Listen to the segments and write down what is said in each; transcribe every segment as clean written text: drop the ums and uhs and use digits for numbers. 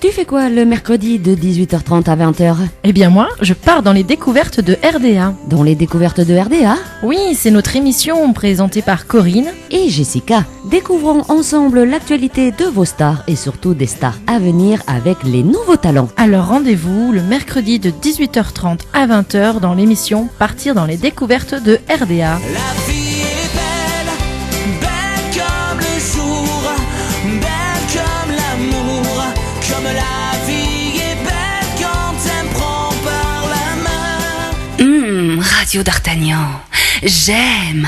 Tu fais quoi le mercredi de 18h30 à 20h? Eh bien moi, je pars dans les découvertes de RDA. Dans les découvertes de RDA? Oui, c'est notre émission présentée par Corinne et Jessica. Découvrons ensemble l'actualité de vos stars et surtout des stars à venir avec les nouveaux talents. Alors rendez-vous le mercredi de 18h30 à 20h dans l'émission Partir dans les découvertes de RDA. La vie est belle, belle comme le jour, belle comme l'amour, comme la vie est belle quand elle me prend par la main. Radio d'Artagnan, j'aime.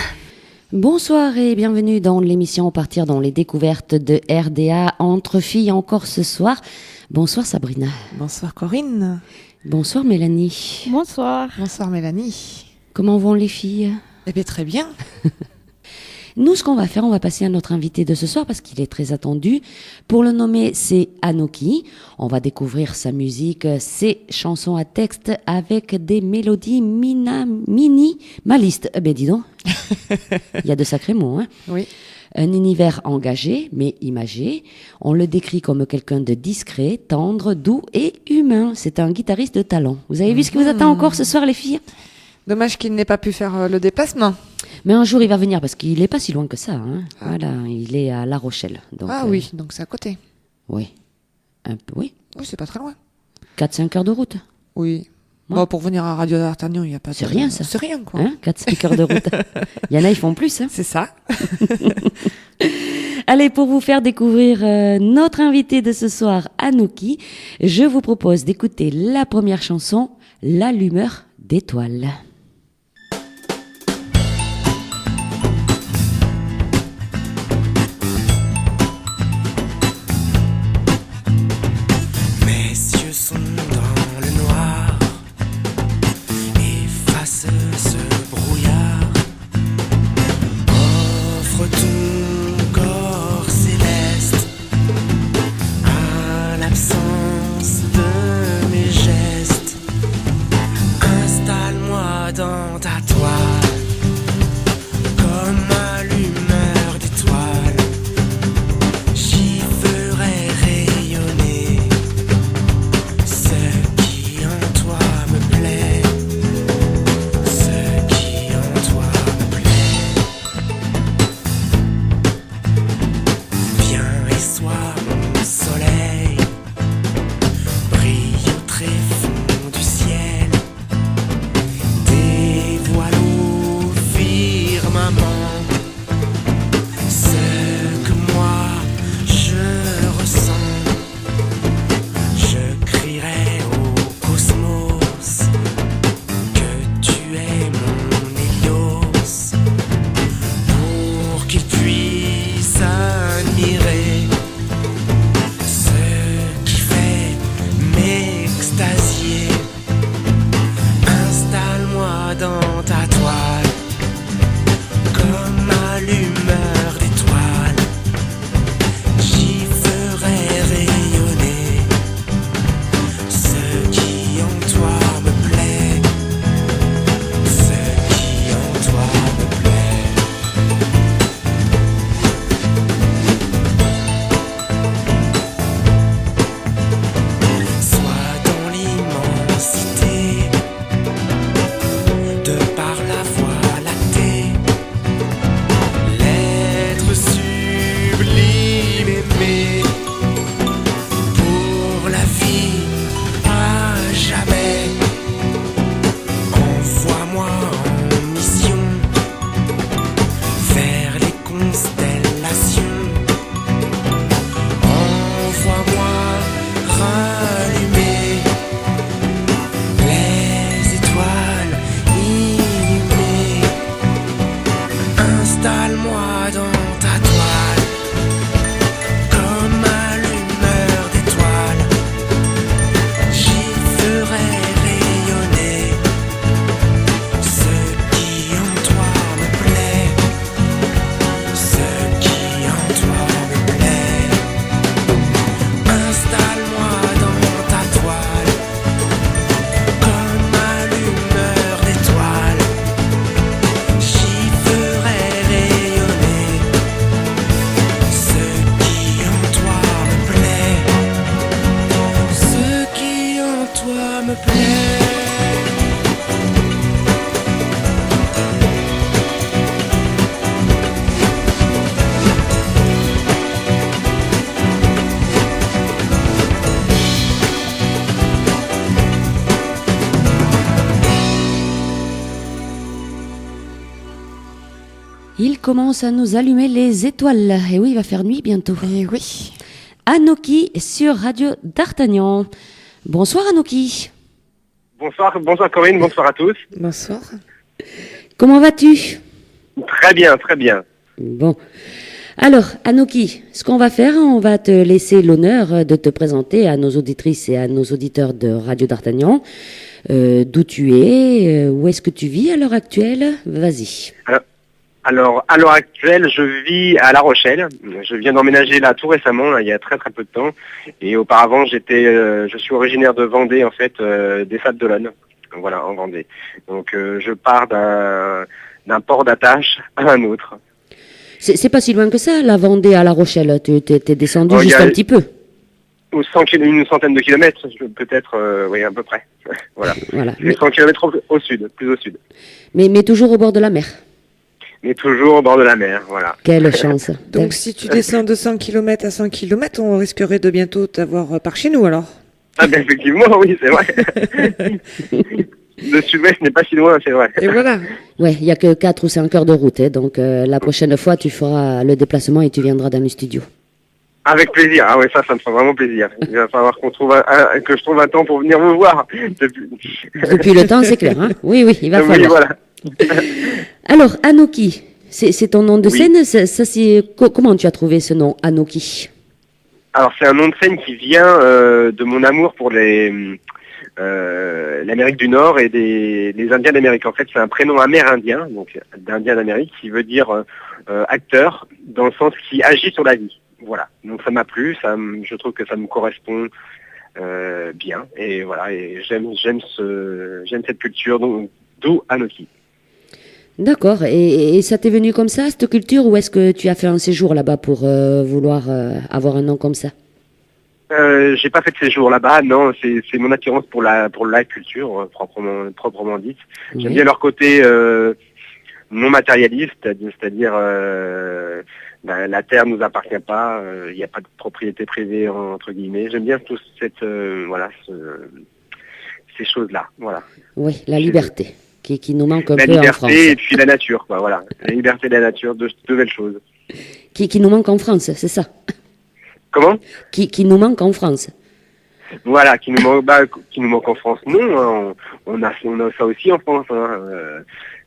Bonsoir et bienvenue dans l'émission Partir dans les découvertes de RDA entre filles encore ce soir. Bonsoir Sabrina. Bonsoir Corinne. Bonsoir Mélanie. Bonsoir. Bonsoir Mélanie. Comment vont les filles? Eh bien très bien. Nous, ce qu'on va faire, on va passer à notre invité de ce soir parce qu'il est très attendu. Pour le nommer, c'est Anoki. On va découvrir sa musique, ses chansons à texte avec des mélodies minimalistes. Ben dis donc, il y a de sacrés mots, hein. Oui. Un univers engagé, mais imagé. On le décrit comme quelqu'un de discret, tendre, doux et humain. C'est un guitariste de talent. Vous avez vu ce qui vous attend encore ce soir, les filles? Dommage qu'il n'ait pas pu faire le déplacement. Mais un jour, il va venir parce qu'il n'est pas si loin que ça. Hein. Ah. Voilà, il est à La Rochelle. Donc, oui, donc c'est à côté. Oui. Un peu, oui. Oui, c'est pas très loin. 4-5 heures de route. Oui. Ouais. Bon, pour venir à Radio d'Artagnan, il n'y a pas de... C'est rien, ça. C'est rien, quoi. Hein, 4-5 heures de route. Il y en a, ils font plus. Hein. C'est ça. Allez, pour vous faire découvrir notre invité de ce soir, Anoki, je vous propose d'écouter la première chanson, L'allumeur d'étoiles. Installe-moi commence à nous allumer les étoiles. Et oui, il va faire nuit bientôt. Et oui. Anoki sur Radio d'Artagnan. Bonsoir Anoki. Bonsoir Corinne, bonsoir à tous. Bonsoir. Comment vas-tu? Très bien, très bien. Bon. Alors, Anoki, ce qu'on va faire, on va te laisser l'honneur de te présenter à nos auditrices et à nos auditeurs de Radio d'Artagnan. D'où tu es, où est-ce que tu vis à l'heure actuelle? Vas-y. Alors, à l'heure actuelle, je vis à La Rochelle. Je viens d'emménager là tout récemment, là, il y a très très peu de temps. Et auparavant, je suis originaire de Vendée, en fait, des Sables d'Olonne. Voilà, en Vendée. Donc, je pars d'un port d'attache à un autre. C'est pas si loin que ça, la Vendée à La Rochelle. T'es descendu Oh, juste un petit peu. Une centaine de kilomètres, peut-être, oui, à peu près. Voilà. Voilà. C'est 100 kilomètres au sud, plus au sud. Mais toujours au bord de la mer. Mais toujours au bord de la mer, voilà. Quelle chance. Donc si tu descends de 100 km à 100 km, on risquerait de bientôt t'avoir par chez nous alors. Ah ben effectivement, oui, c'est vrai. Le sud-ouest n'est pas si loin, c'est vrai. Et voilà. Ouais, il y a que 4 ou 5 heures de route, hein, donc la prochaine fois, tu feras le déplacement et tu viendras dans le studio. Avec plaisir. Ah ouais, ça me fera vraiment plaisir. Il va falloir que je trouve un temps pour venir vous voir. Depuis le temps, c'est clair, hein? Oui, il va falloir. Oui, voilà. Alors, Anoki, c'est ton nom de scène. Comment tu as trouvé ce nom, Anoki? Alors, c'est un nom de scène qui vient de mon amour pour l'Amérique du Nord et les Indiens d'Amérique. En fait, c'est un prénom amérindien, donc d'Indien d'Amérique, qui veut dire acteur, dans le sens qui agit sur la vie. Voilà. Donc ça m'a plu, je trouve que ça me correspond bien. Et voilà, et j'aime cette culture, d'où Anoki. D'accord. Et ça t'est venu comme ça, cette culture, ou est-ce que tu as fait un séjour là-bas pour vouloir avoir un nom comme ça? J'ai pas fait de séjour là-bas, non, c'est mon attirance pour la culture, proprement dite. Oui. J'aime bien leur côté non matérialiste, c'est-à-dire la terre nous appartient pas, il n'y a pas de propriété privée entre guillemets. J'aime bien toute ces choses-là, voilà. Oui, la liberté, qui nous manque un la peu en France. La liberté et puis la nature, quoi, voilà. La liberté et la nature, deux belles choses. Qui nous manque en France, c'est ça? Comment? Qui nous manque en France. Voilà, qui nous manque en France. Non, on a ça aussi en France. Hein.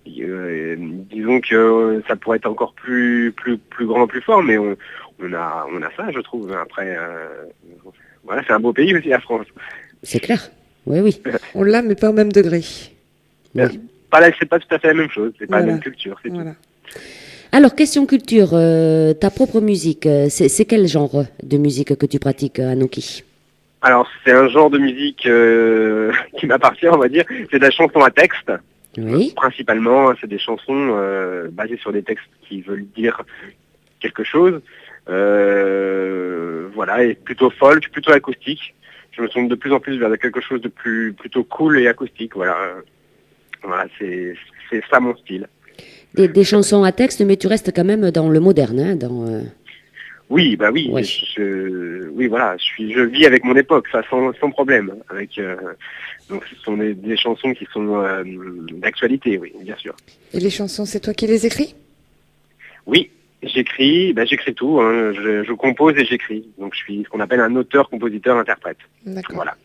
Disons que ça pourrait être encore plus grand, plus fort, mais on a ça, je trouve. Après, voilà, c'est un beau pays aussi, la France. C'est clair. Oui. On l'a, mais pas au même degré. Pas là, c'est pas tout à fait la même chose. C'est pas Voilà. la même culture, c'est Voilà. tout. Alors, question culture, ta propre musique, c'est quel genre de musique que tu pratiques, Anoki? Alors, c'est un genre de musique qui m'appartient, on va dire. C'est de la chanson à texte. Oui. Principalement, c'est des chansons basées sur des textes qui veulent dire quelque chose. Voilà, et plutôt folk, plutôt acoustique. Je me tourne de plus en plus vers quelque chose de plutôt cool et acoustique. Voilà, c'est ça mon style. Des chansons à texte, mais tu restes quand même dans le moderne, hein, Oui, bah oui. Ouais. Oui, voilà. Je vis avec mon époque, ça sans problème. Donc ce sont des chansons qui sont d'actualité, oui, bien sûr. Et les chansons, c'est toi qui les écris? Oui, j'écris tout. Hein. Je compose et j'écris. Donc je suis ce qu'on appelle un auteur, compositeur, interprète. D'accord. Voilà.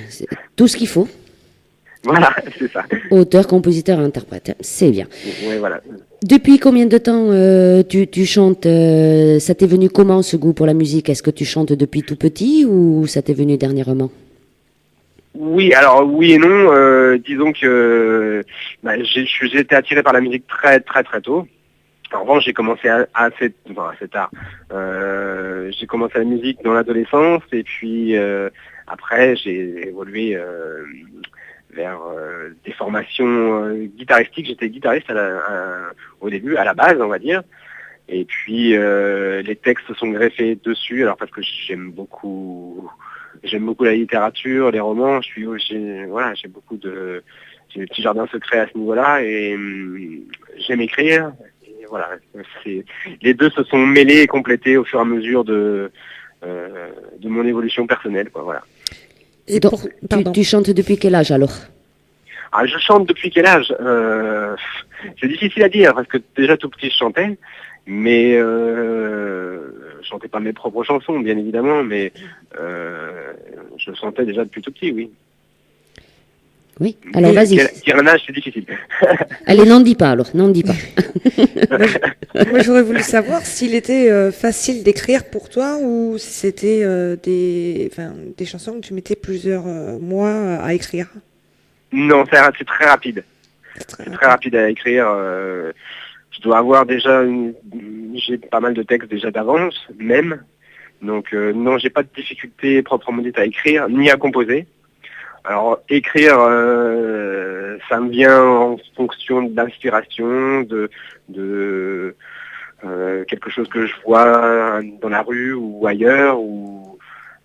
c'est tout ce qu'il faut. Voilà, c'est ça. Auteur, compositeur, interprète, c'est bien. Oui, voilà. Depuis combien de temps tu chantes? Ça t'est venu comment, ce goût pour la musique? Est-ce que tu chantes depuis tout petit ou ça t'est venu dernièrement? Oui, alors oui et non. Disons que j'ai été attiré par la musique très très très tôt. En revanche, j'ai commencé assez tard. J'ai commencé la musique dans l'adolescence et puis après j'ai évolué vers des formations guitaristiques. J'étais guitariste au début, à la base, on va dire. Et puis les textes se sont greffés dessus, alors parce que j'aime beaucoup la littérature, les romans. J'ai des petits jardins secrets à ce niveau-là et j'aime écrire. Et voilà, les deux se sont mêlés et complétés au fur et à mesure de mon évolution personnelle, quoi. Voilà. Et Donc, tu chantes depuis quel âge alors? Ah, je chante depuis quel âge? C'est difficile à dire parce que déjà tout petit je chantais, mais je chantais pas mes propres chansons bien évidemment, mais je chantais déjà depuis tout petit, oui. Oui, alors Mais vas-y. dire un âge c'est difficile. Allez, n'en dis pas alors, n'en dis pas. Moi, j'aurais voulu savoir s'il était facile d'écrire pour toi ou si c'était des chansons que tu mettais plusieurs mois à écrire. Non, c'est très rapide. C'est très rapide à écrire. Je dois avoir déjà j'ai pas mal de textes déjà d'avance, même. Donc non, j'ai pas de difficulté proprement dite à écrire, ni à composer. Alors écrire, ça me vient en fonction d'inspiration, de quelque chose que je vois dans la rue ou ailleurs, ou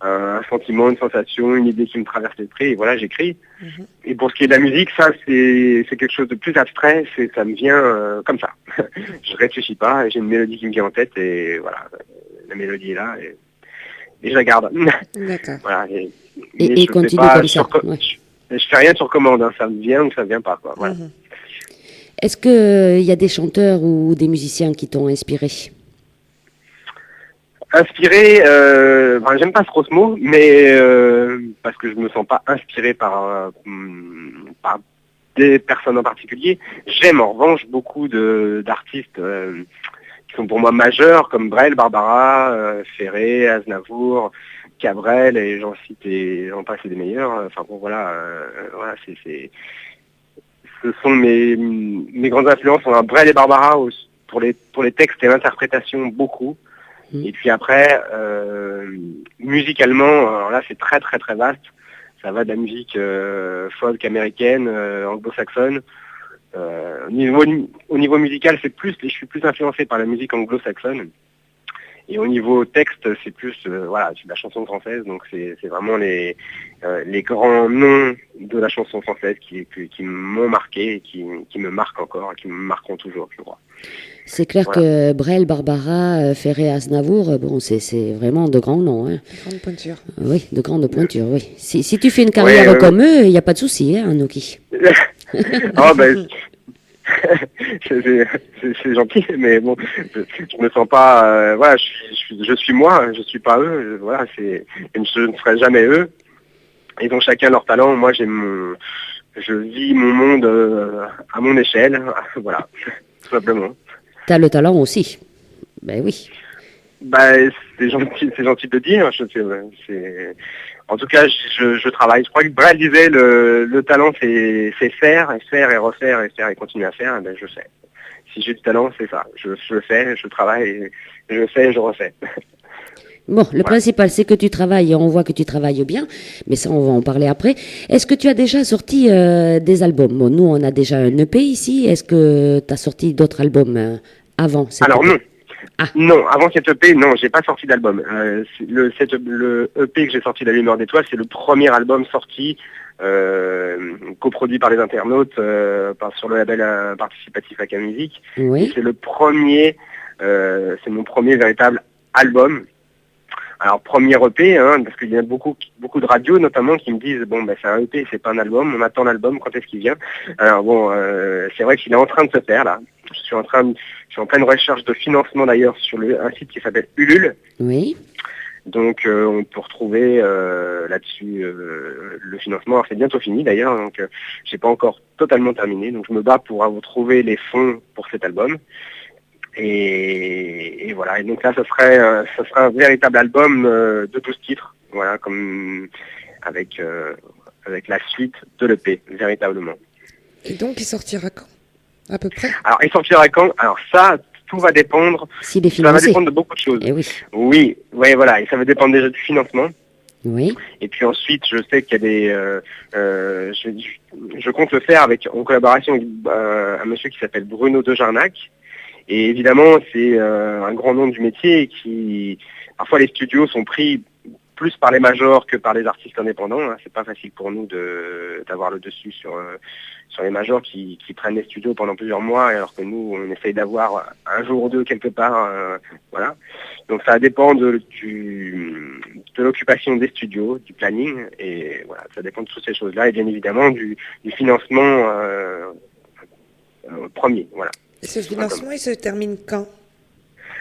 un sentiment, une sensation, une idée qui me traverse l'esprit, et voilà, j'écris. Mhm. Et pour ce qui est de la musique, ça c'est quelque chose de plus abstrait, ça me vient comme ça. Je réfléchis pas, j'ai une mélodie qui me vient en tête, et voilà, la mélodie est là, et je la garde. D'accord. Voilà, Et je fais continue pas comme ça. Ouais. je fais rien sur commande, hein, ça me vient ou ça me vient pas, quoi. Voilà. Mhm. Est-ce qu'il y a des chanteurs ou des musiciens qui t'ont inspiré? Inspiré, j'aime pas trop ce mot, mais parce que je me sens pas inspiré par des personnes en particulier. J'aime en revanche beaucoup d'artistes qui sont pour moi majeurs, comme Brel, Barbara, Ferré, Aznavour, Cabrel, et j'en cite et j'en passe des meilleurs. Enfin bon, voilà, voilà, ce sont mes grandes influences. On a Brel et Barbara pour les textes et l'interprétation beaucoup. Et puis après, musicalement, alors là c'est très très très vaste. Ça va de la musique folk américaine, anglo-saxonne. Au niveau musical, je suis plus influencé par la musique anglo-saxonne. Et au niveau texte, c'est plus voilà, c'est de la chanson française. Donc c'est vraiment les grands noms de la chanson française qui m'ont marqué et qui me marquent encore, et qui me marqueront toujours, je crois. C'est clair Voilà. que Brel, Barbara, Ferré, Aznavour, bon, c'est vraiment de grands noms. Hein. Grande pointure. Oui, de grandes pointures, oui. Si tu fais une carrière comme eux, il n'y a pas de souci, hein, Anouki. Oh, ben, c'est gentil, mais bon, je me sens pas, voilà, je suis moi, je suis pas eux, voilà, je ne serai jamais eux. Ils ont chacun leur talent. Moi, je vis mon monde à mon échelle, voilà, tout simplement. T'as le talent aussi. Ben oui. Bah, c'est gentil de le dire. En tout cas, je travaille. Je crois que Brel disait le talent, c'est faire et refaire et faire et continuer à faire. Ben, je fais. Si j'ai du talent, c'est ça. Je le fais, je travaille, je fais et je refais. Bon, le principal, c'est que tu travailles, et on voit que tu travailles bien, mais ça, on va en parler après. Est-ce que tu as déjà sorti des albums? Bon, nous, on a déjà un EP ici. Est-ce que tu as sorti d'autres albums avant cette Alors EP? non. Ah. Non, avant cette EP, non, j'ai pas sorti d'album. Le EP que j'ai sorti, La Lumière d'étoiles, c'est le premier album sorti, coproduit par les internautes, sur le label participatif Aka Music. Oui. C'est c'est mon premier véritable album. Alors premier EP, hein, parce qu'il y a beaucoup de radios notamment qui me disent bon ben c'est un EP, c'est pas un album, on attend l'album, quand est-ce qu'il vient? Alors bon, c'est vrai qu'il est en train de se faire là. Je suis en pleine recherche de financement d'ailleurs sur un site qui s'appelle Ulule. Oui. Donc on peut retrouver là-dessus le financement. Alors c'est bientôt fini d'ailleurs, donc j'ai pas encore totalement terminé. Donc je me bats pour trouver les fonds pour cet album. Et voilà. Et donc là, ça serait un véritable album de 12 titres, voilà, comme avec la suite de l'EP, véritablement. Et donc, il sortira quand? À peu près? Alors, il sortira quand? Alors ça, tout va dépendre. S'il est Ça va financé. dépendre de beaucoup de choses. Eh oui. Oui, ouais, voilà. Et ça va dépendre déjà du financement. Oui. Et puis ensuite, je sais qu'il y a des... je compte le faire en collaboration avec un monsieur qui s'appelle Bruno de Jarnac. Et évidemment, c'est un grand nom du métier qui... Parfois, les studios sont pris plus par les majors que par les artistes indépendants. Hein. C'est pas facile pour nous d'avoir le dessus sur les majors qui prennent les studios pendant plusieurs mois, alors que nous, on essaye d'avoir un jour ou deux quelque part. Voilà. Donc ça dépend du de l'occupation des studios, du planning, et voilà, ça dépend de toutes ces choses-là, et bien évidemment du financement premier, voilà. Et ce financement, il se termine quand?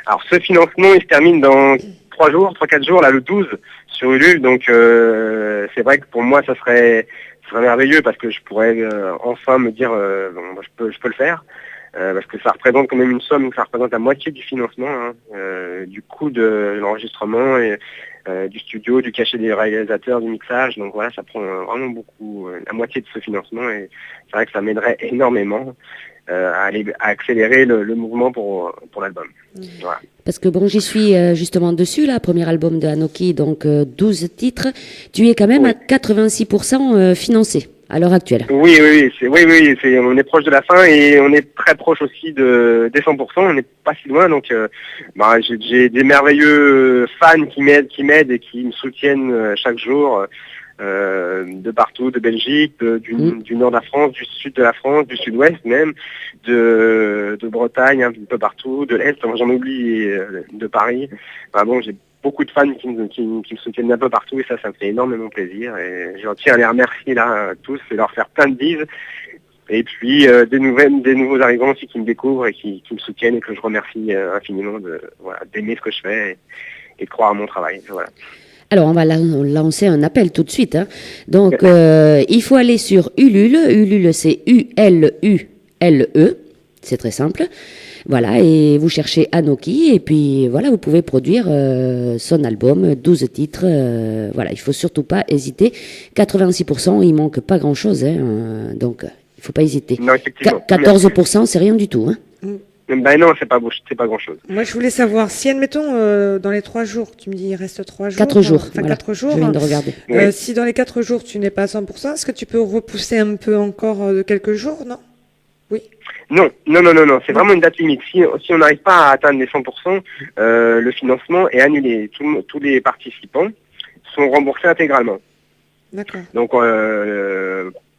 Alors ce financement, il se termine dans 3-4 jours, là le 12 sur Ulule, donc c'est vrai que pour moi ça serait merveilleux parce que je pourrais enfin me dire bon, je peux le faire. Parce que ça représente quand même une somme, ça représente la moitié du financement, hein, du coût de l'enregistrement et du studio, du cachet des réalisateurs, du mixage. Donc voilà, ça prend vraiment beaucoup, la moitié de ce financement, et c'est vrai que ça m'aiderait énormément à accélérer le mouvement pour l'album. Voilà. Parce que bon, j'y suis justement dessus, là, premier album de Anoki, donc 12 titres. Tu es quand même à 86% financé à l'heure actuelle. Oui, on est proche de la fin et on est très proche aussi des 100%. On n'est pas si loin, donc j'ai des merveilleux fans qui m'aident et qui me soutiennent chaque jour. De partout, de Belgique, du nord de la France, du sud de la France, du sud-ouest même, de Bretagne, un peu partout, de l'Est, j'en oublie, de Paris. Enfin bon, j'ai beaucoup de fans qui me soutiennent d'un peu partout, et ça me fait énormément plaisir, et je tiens à les remercier là tous et leur faire plein de bises. Et puis des nouveaux arrivants aussi qui me découvrent et qui me soutiennent, et que je remercie infiniment d'aimer ce que je fais et de croire à mon travail. Voilà. Alors, on va lancer un appel tout de suite. Hein. Donc, il faut aller sur Ulule. Ulule, c'est U-L-U-L-E. C'est très simple. Voilà, et vous cherchez Anoki, et puis voilà, vous pouvez produire son album, 12 titres. Voilà, il faut surtout pas hésiter. 86%, il manque pas grand-chose. Hein, donc, il faut pas hésiter. Non, effectivement. 14%, c'est rien du tout. Hein. Ben non, c'est pas grand-chose. Moi, je voulais savoir si, admettons, dans les 3 jours, tu me dis il reste 3 jours. 4 jours. Enfin, voilà. 4 jours. Je viens de regarder. Si dans les 4 jours, tu n'es pas à 100%, est-ce que tu peux repousser un peu encore de quelques jours, non? Oui. Non. C'est vraiment une date limite. Si on n'arrive pas à atteindre les 100%, le financement est annulé. Tous les participants sont remboursés intégralement. D'accord. Donc,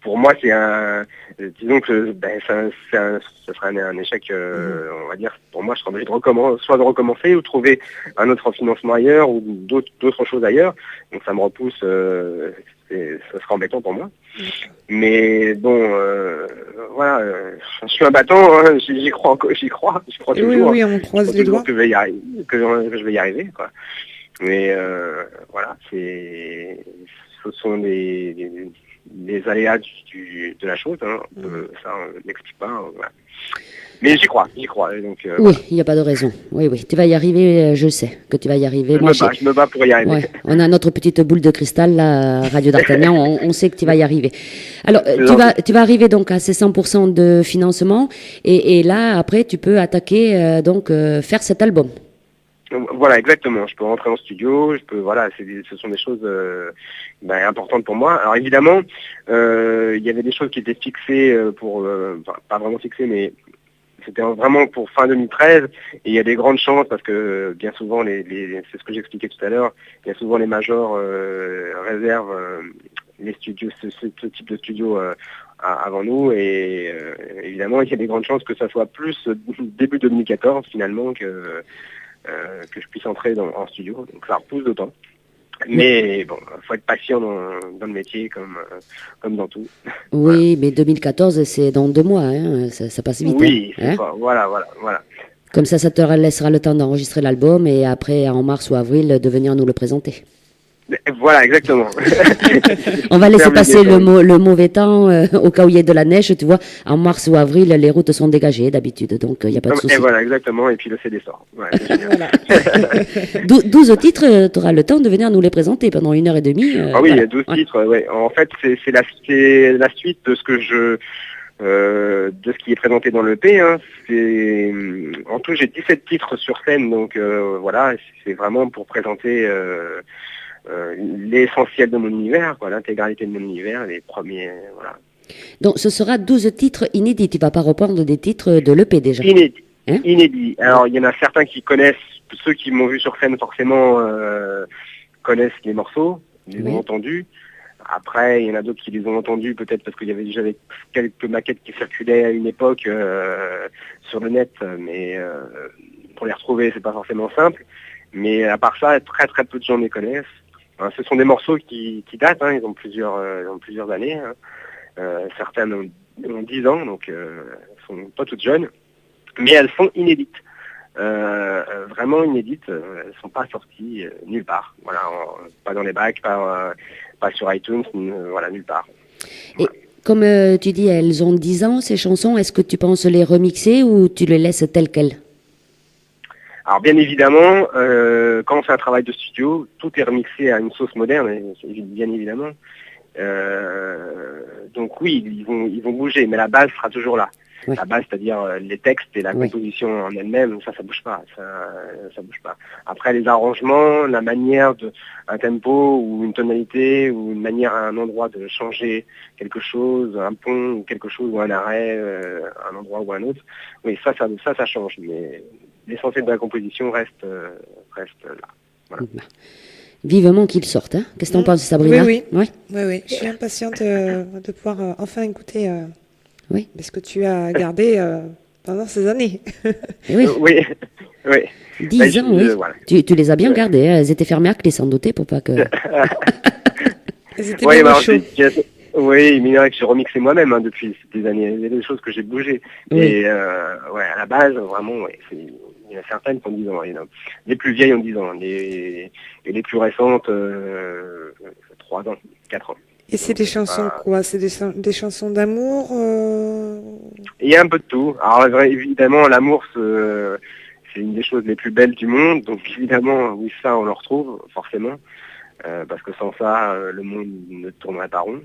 pour moi, disons que ça serait un échec, on va dire. Pour moi, je serais obligé soit de recommencer ou trouver un autre financement ailleurs ou d'autres choses ailleurs. Donc ça me repousse, ça serait embêtant pour moi. Mais bon, voilà, je suis un battant, hein, j'y crois toujours. Oui, on croise les doigts. Que je vais y arriver, quoi. Mais voilà, ce sont les aléas de la chose, hein. Ça on n'explique pas. Voilà. Mais j'y crois. Donc, oui, il n'y a pas de raison. Oui, tu vas y arriver, je sais que tu vas y arriver. Je me bats pour y arriver. Ouais, on a notre petite boule de cristal, là, Radio d'Artagnan, on sait que tu vas y arriver. Alors, tu vas arriver donc à ces 100% de financement, et là, après, tu peux attaquer, faire cet album. Voilà, exactement. Je peux rentrer en studio, ce sont des choses importantes pour moi. Alors évidemment, il y avait des choses qui étaient fixées pas vraiment fixées, mais c'était vraiment pour fin 2013, et il y a des grandes chances parce que bien souvent, c'est ce que j'expliquais tout à l'heure, bien souvent les majors réservent les studios, ce type de studio avant nous, et évidemment, il y a des grandes chances que ça soit plus début 2014 finalement que je puisse entrer en studio, donc ça repousse d'autant. Mais bon, faut être patient dans le métier comme dans tout. Oui, mais 2014, c'est dans 2 mois, hein, ça passe vite. Oui, hein, voilà. Comme ça te laissera le temps d'enregistrer l'album, et après, en mars ou avril, de venir nous le présenter. Voilà, exactement. On va laisser passer le mauvais temps au cas où il y a de la neige, tu vois. En mars ou avril, les routes sont dégagées d'habitude, donc il n'y a pas de souci. Et voilà, exactement, et puis le CD sort. Ouais, voilà. 12 titres, tu auras le temps de venir nous les présenter pendant 1h30. Ah oui, voilà. 12 titres, ouais. En fait, c'est la suite de ce que de ce qui est présenté dans l'EP. Hein. En tout, j'ai 17 titres sur scène, donc voilà, c'est vraiment pour présenter l'essentiel de mon univers, l'intégralité de mon univers, les premiers, voilà. Donc ce sera 12 titres inédits, tu vas pas reprendre des titres de l'EP déjà? Inédits. Alors il y en a certains qui connaissent, ceux qui m'ont vu sur scène forcément connaissent les morceaux, ils les ont entendus. Après, il y en a d'autres qui les ont entendus, peut-être parce qu'il y avait déjà quelques maquettes qui circulaient à une époque sur le net, mais pour les retrouver, c'est pas forcément simple. Mais à part ça, très très peu de gens les connaissent. Hein, ce sont des morceaux qui datent, hein, ils ont plusieurs années. Hein. Certaines ont 10 ans, donc sont pas toutes jeunes, mais elles sont inédites. Vraiment inédites, elles sont pas sorties nulle part. Voilà, pas dans les bacs, pas sur iTunes, voilà, nulle part. Et comme tu dis, elles ont 10 ans, ces chansons, est-ce que tu penses les remixer ou tu les laisses telles quelles? Alors bien évidemment, quand on fait un travail de studio, tout est remixé à une sauce moderne, bien évidemment. Donc oui, ils vont bouger, mais la base sera toujours là. Oui. La base, c'est-à-dire les textes et la Oui. composition en elle-même, ça bouge pas, ça bouge pas. Après les arrangements, la manière un tempo ou une tonalité ou une manière à un endroit de changer quelque chose, un pont ou quelque chose ou un arrêt, un endroit ou un autre. Oui, ça change, mais l'essentiel de la composition reste là. Voilà. Vivement qu'ils sortent. Hein. Qu'est-ce que t'en penses, Sabrina? Oui. Ouais. Oui. Je suis impatiente de pouvoir enfin écouter Oui. ce que tu as gardé pendant ces années. Oui. Oui. 10 ans, oui. Voilà. Tu les as bien gardées. Hein. Elles étaient fermées à clé, sans doute, pour pas que... Elles étaient Oui, bien mais au alors, chaud. oui, mais il y en a que j'ai remixé moi-même hein, depuis des années. Il y a des choses que j'ai bougées. Oui. Et à la base, vraiment, ouais, il y en a certaines qui ont 10 ans. Les plus vieilles ont 10 ans. Et les plus récentes, 3 ans, 4 ans. Et c'est des chansons quoi? C'est des chansons d'amour Il y a un peu de tout. Alors évidemment, l'amour, c'est une des choses les plus belles du monde. Donc évidemment, oui, ça, on le retrouve forcément. Parce que sans ça, le monde ne tournerait pas rond.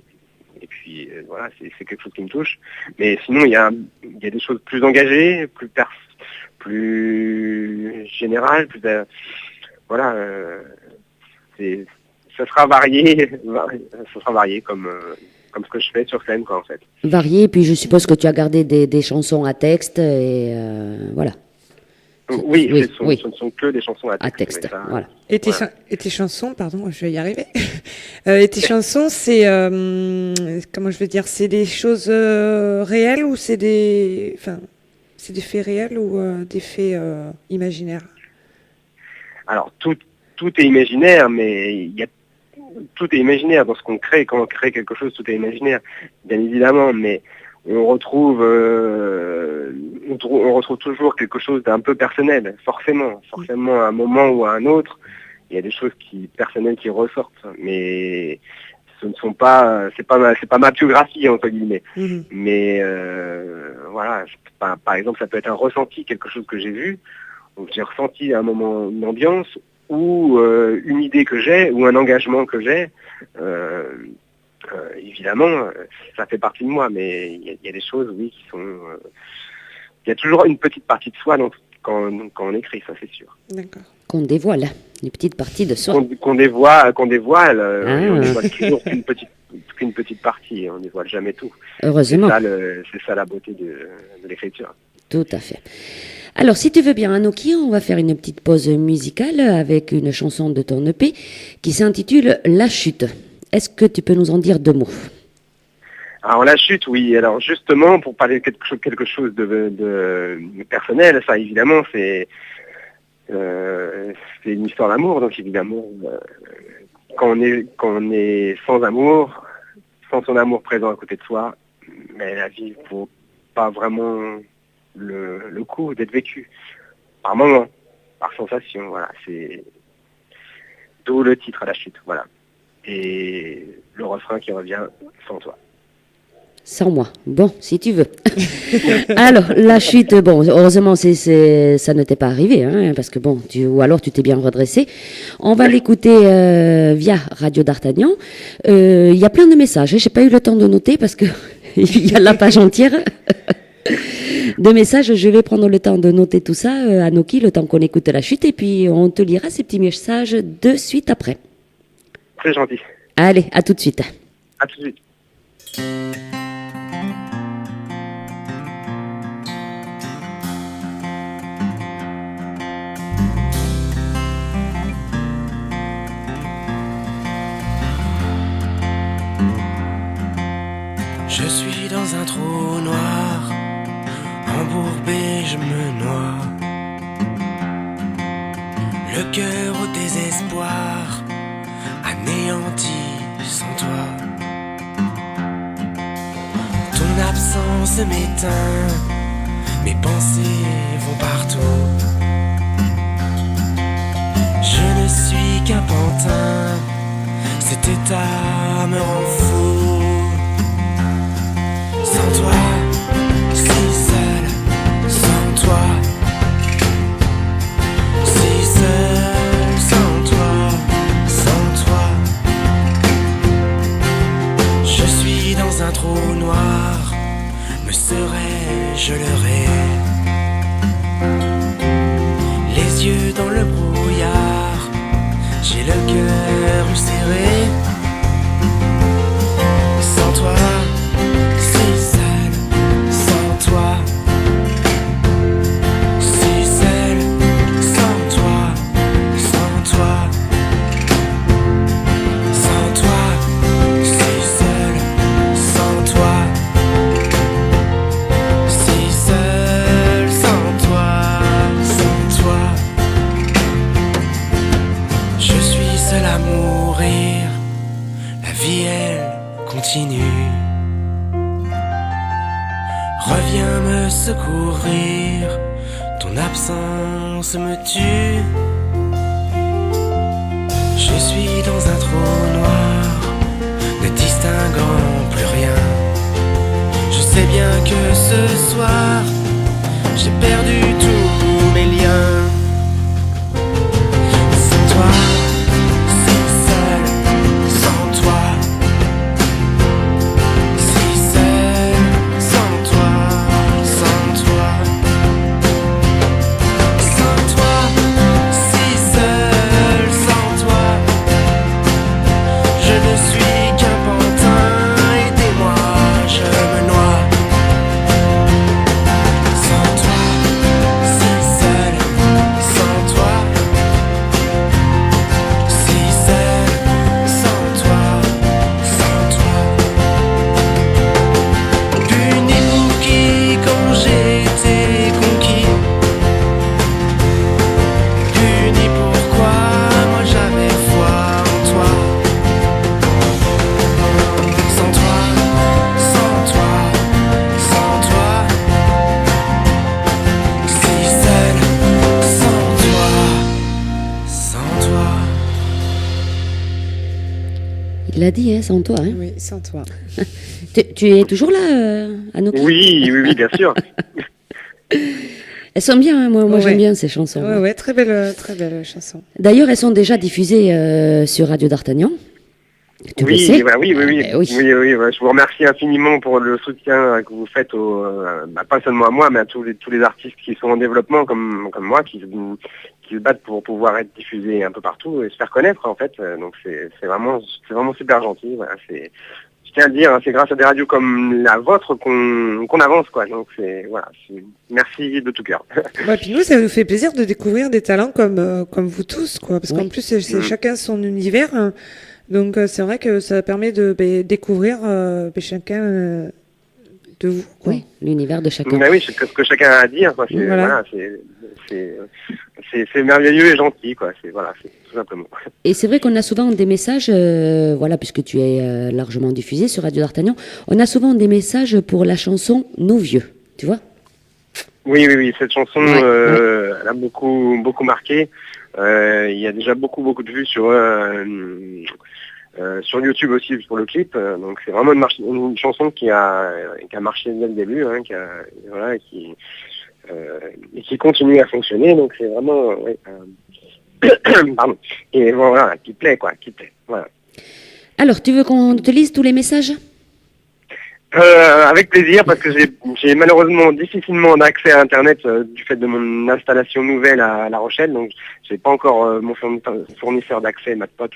Et puis voilà, c'est quelque chose qui me touche. Mais sinon, il y a des choses plus engagées, plus générales, voilà. Ça sera varié, comme ce que je fais sur scène, quoi, en fait. Varié, puis je suppose que tu as gardé des chansons à texte, et voilà. Oui, Oui, ce ne sont que des chansons à texte. À texte, Ça, voilà. et tes chansons, pardon, je vais y arriver. Et tes chansons, c'est comment je veux dire, c'est des choses réelles ou c'est des faits réels ou des faits imaginaires? Alors tout est imaginaire, mais tout est imaginaire dans ce qu'on crée. Quand on crée quelque chose, tout est imaginaire, bien évidemment, mais on retrouve toujours quelque chose d'un peu personnel, forcément à un moment ou à un autre, il y a des choses personnelles qui ressortent, mais ce ne sont pas, c'est pas ma biographie entre guillemets, mais voilà, par exemple, ça peut être un ressenti, quelque chose que j'ai vu, ou j'ai ressenti à un moment une ambiance, ou une idée que j'ai, ou un engagement que j'ai. Évidemment, ça fait partie de moi, mais il y a des choses, oui, qui sont... Il y a toujours une petite partie de soi quand on écrit, ça c'est sûr. D'accord. Qu'on dévoile, une petite partie de soi. Qu'on dévoile, on dévoile toujours qu'une petite partie, on dévoile jamais tout. Heureusement. C'est ça la beauté de l'écriture. Tout à fait. Alors, si tu veux bien, Anoki, on va faire une petite pause musicale avec une chanson de ton EP qui s'intitule La Chute. Est-ce que tu peux nous en dire 2 mots? Alors La Chute, oui. Alors justement, pour parler de quelque chose de personnel, ça évidemment, c'est une histoire d'amour. Donc évidemment, quand on est sans amour, sans son amour présent à côté de soi, mais la vie ne vaut pas vraiment le coup d'être vécu. Par moment, par sensation, voilà. C'est d'où le titre à La Chute, voilà. Et le refrain qui revient sans toi. Sans moi. Bon, si tu veux. Alors, La Chute, bon, heureusement, ça ne t'est pas arrivé, hein, parce que bon, ou alors tu t'es bien redressé. On va l'écouter via Radio d'Artagnan. Il y a plein de messages, hein, j'ai pas eu le temps de noter parce que il y a la page entière de messages. Je vais prendre le temps de noter tout ça, Anoki, le temps qu'on écoute La Chute, et puis on te lira ces petits messages de suite après. Très gentil. Allez, à tout de suite. À tout de suite. Je suis dans un trou noir, embourbé, je me noie. Le cœur au désespoir, anéanti sans toi. Ton absence m'éteint, mes pensées vont partout. Je ne suis qu'un pantin, cet état me rend fou. Sans toi, si seul, sans toi, si seul, sans toi, sans toi. Je suis dans un trou noir, me serais-je leurré? Les yeux dans le brouillard, j'ai le cœur serré. Sans toi, si seul, sans toi, si seul, sans toi, sans toi, sans toi, si seul, sans toi, si seul, sans toi, sans toi. Je suis seul à mourir, la vie elle continue. Reviens me secourir, ton absence me tue. Je suis dans un trou noir, ne distinguant plus rien. Je sais bien que ce soir, j'ai perdu tous mes liens. Sans toi, si seul, sans toi, si seul, sans toi, sans toi, sans toi, si seul, sans toi, je ne suis qu'un pantin, aidez-moi, je me noie. Sans toi, si seul, sans toi, si seul, sans toi, sans toi. Puni pour qui quand j'ai été conquis? Puni pourquoi moi j'avais foi en toi? Sans toi, sans toi, sans toi, si seul, sans toi, sans toi. Il l'a dit, hein, sans toi. Hein. Oui, sans toi. Tu es toujours là, Anouk? Oui, bien sûr. Elles sont bien, hein, moi Ouais. j'aime bien ces chansons. Ouais, très belle chanson. D'ailleurs, elles sont déjà diffusées sur Radio d'Artagnan. Tu le sais. Oui. Oui. Ouais, je vous remercie infiniment pour le soutien que vous faites pas seulement à moi, mais à tous les artistes qui sont en développement comme moi, qui se battent pour pouvoir être diffusés un peu partout et se faire connaître en fait. Donc c'est vraiment super gentil. Voilà, je tiens à le dire, hein, c'est grâce à des radios comme la vôtre qu'on avance quoi. Donc merci de tout cœur. Ouais, puis nous, ça nous fait plaisir de découvrir des talents comme vous tous, quoi. Parce qu'en plus, c'est chacun son univers. Hein. Donc c'est vrai que ça permet de découvrir chacun de vous, quoi. Oui, l'univers de chacun. Mais oui, c'est ce que chacun a à dire. Quoi. Voilà. C'est merveilleux et gentil, quoi. C'est tout simplement. Et c'est vrai qu'on a souvent des messages, puisque tu es largement diffusé sur Radio d'Artagnan, on a souvent des messages pour la chanson Nos Vieux, tu vois? Oui, cette chanson, Ouais. elle a beaucoup marqué. Il y a déjà beaucoup de vues sur YouTube aussi pour le clip. Donc c'est vraiment une chanson qui a marché dès le début, hein, et qui continue à fonctionner. Donc c'est vraiment pardon. Et voilà, qui plaît. Voilà. Alors, tu veux qu'on te lise tous les messages? Avec plaisir, parce que j'ai malheureusement difficilement accès à Internet du fait de mon installation nouvelle à La Rochelle, donc j'ai pas encore mon fournisseur d'accès m'a pas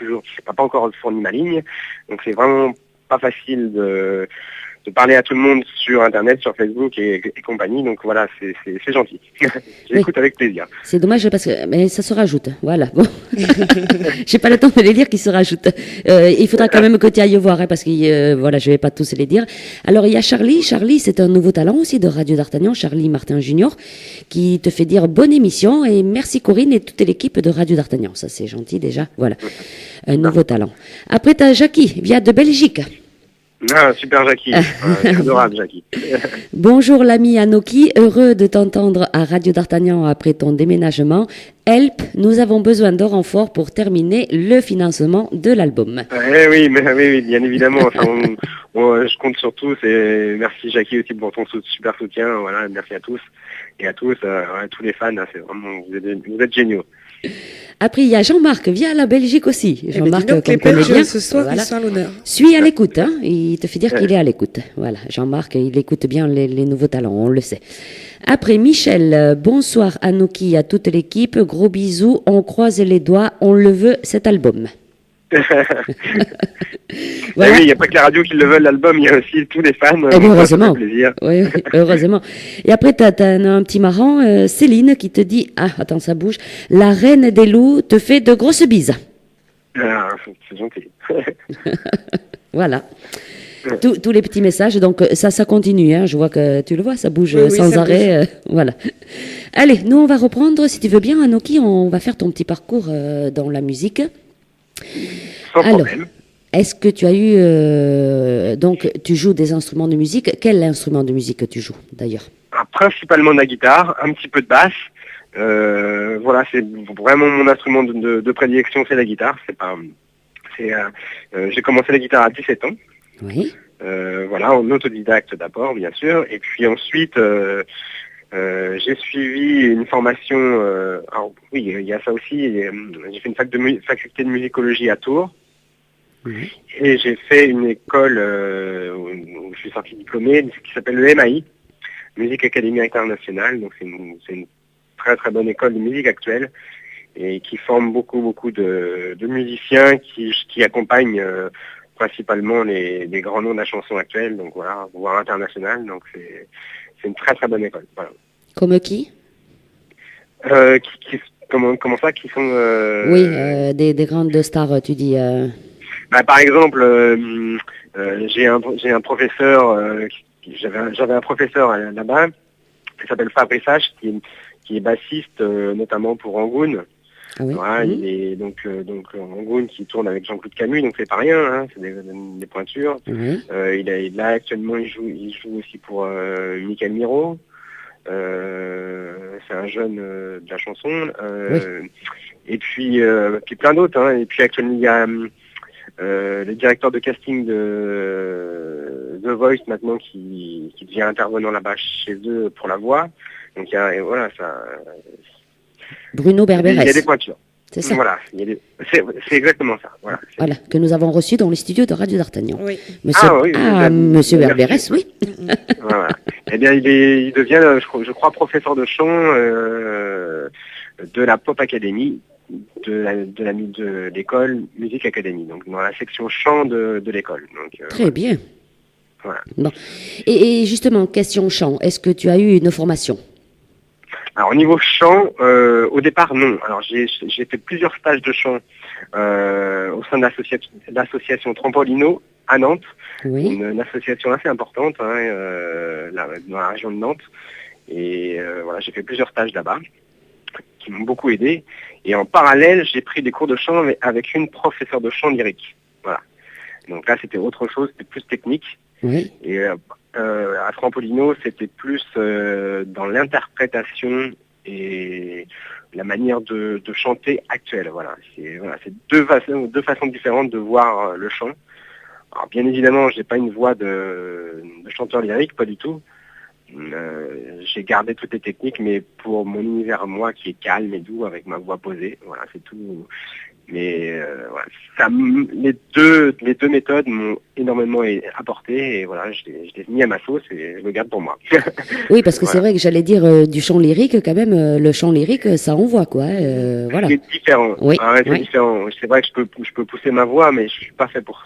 encore fourni ma ligne, donc c'est vraiment pas facile de parler à tout le monde sur Internet, sur Facebook et compagnie. Donc voilà, c'est gentil. J'écoute avec plaisir. C'est dommage parce que mais ça se rajoute. Voilà. Bon. J'ai pas le temps de les lire qui se rajoutent. Il faudra quand même que tu ailles voir parce que voilà, je vais pas tous les dire. Alors il y a Charlie. Charlie, c'est un nouveau talent aussi de Radio d'Artagnan. Charlie Martin Junior, qui te fait dire bonne émission et merci Corinne et toute l'équipe de Radio d'Artagnan. Ça c'est gentil déjà. Voilà, un nouveau talent. Après t'as Jackie, vient de Belgique. Ah, super Jackie, adorable Jackie. Bonjour l'ami Anoki, heureux de t'entendre à Radio d'Artagnan après ton déménagement. Help, nous avons besoin de renforts pour terminer le financement de l'album. Oui, bien évidemment. Enfin, je compte sur tous et merci Jackie aussi pour ton super soutien. Voilà, merci à tous et à tous, tous les fans. C'est vraiment, vous êtes géniaux. Après, il y a Jean-Marc, via la Belgique aussi. Jean-Marc, qu'on connaît bien. Ce soir, Voilà. ils sont à l'honneur. Suis à l'écoute, hein. Il te fait dire qu'il est à l'écoute. Voilà. Jean-Marc, il écoute bien les nouveaux talents, on le sait. Après, Michel, bonsoir Anoki, à toute l'équipe. Gros bisous. On croise les doigts. On le veut, cet album. Voilà. Oui, il n'y a pas que la radio qui le veulent, l'album, il y a aussi tous les fans. Heureusement. Plaisir. Oui, heureusement. Et après, t'as un petit marrant, Céline, qui te dit, ah, attends, ça bouge. La reine des loups te fait de grosses bises. Ah, c'est gentil. Voilà. Tous les petits messages, donc ça continue, hein. Je vois que tu le vois, ça bouge Oui, sans ça arrêt. Voilà. Allez, nous on va reprendre, si tu veux bien, Anoki, on va faire ton petit parcours dans la musique. Sans Alors, problème. est-ce que tu as eu... donc, tu joues des instruments de musique. Quel instrument de musique tu joues, d'ailleurs? Principalement de la guitare, un petit peu de basse. Voilà, c'est vraiment mon instrument de prédilection, c'est la guitare. J'ai commencé la guitare à 17 ans. Oui. Voilà, en autodidacte d'abord, bien sûr. Et puis ensuite, j'ai suivi une formation. Alors oui, il y a ça aussi. J'ai fait une faculté de musicologie à Tours. Oui. Et j'ai fait une école où je suis sorti diplômé, qui s'appelle le MAI, Musique Académie Internationale. Donc c'est une très très bonne école de musique actuelle et qui forme beaucoup de musiciens qui accompagnent principalement les grands noms de la chanson actuelle, donc voilà, voire internationale. Donc c'est une très très bonne école. Voilà. Comme qui? Comment ça, qui sont Oui, des grandes stars, tu dis. Bah, par exemple, j'ai un professeur, j'avais un professeur là-bas qui s'appelle Fabrice H, qui est bassiste notamment pour Angoune. Ah oui. Voilà, il est donc Angoune qui tourne avec Jean-Claude Camus, donc c'est pas rien, hein, c'est des pointures. Oui. Là actuellement il joue aussi pour Michael Miro. C'est un jeune de la chanson. Oui. Et puis plein d'autres. Hein, et puis actuellement il y a le directeur de casting de The Voice maintenant qui devient intervenant là-bas chez eux pour la voix. Donc et voilà, ça. Bruno Berberes. Il y a des pointures. C'est ça. Voilà, c'est exactement ça. Voilà, que nous avons reçu dans les studios de Radio d'Artagnan. Oui. Monsieur Berberes, oui. Voilà. Eh bien, il devient, je crois, professeur de chant de la Pop Academy, de l'école Musique Academy, donc dans la section chant de l'école. Donc, très bien. Voilà. Bon. Et justement, question chant, est-ce que tu as eu une formation? Alors au niveau chant, au départ non. Alors j'ai fait plusieurs stages de chant au sein de l'association Trampolino à Nantes, Oui. une association assez importante dans la région de Nantes. Et voilà, j'ai fait plusieurs stages là-bas qui m'ont beaucoup aidé. Et en parallèle, j'ai pris des cours de chant avec une professeure de chant lyrique. Voilà. Donc là, c'était autre chose, c'était plus technique. Oui. Et à Trampolino, c'était plus dans l'interprétation et la manière de chanter actuelle. Voilà, c'est deux façons différentes de voir le chant. Alors bien évidemment, j'ai pas une voix de chanteur lyrique, pas du tout. J'ai gardé toutes les techniques, mais pour mon univers moi qui est calme et doux avec ma voix posée. Voilà, c'est tout. Mais voilà, les deux méthodes m'ont énormément apporté et voilà, je l'ai mis à ma sauce et je le garde pour moi. Oui, parce que Voilà. c'est vrai que j'allais dire du chant lyrique, quand même, le chant lyrique, ça envoie, quoi. Voilà. C'est différent. Oui, Ah ouais, c'est oui. différent. C'est vrai que je peux pousser ma voix, mais je suis pas fait pour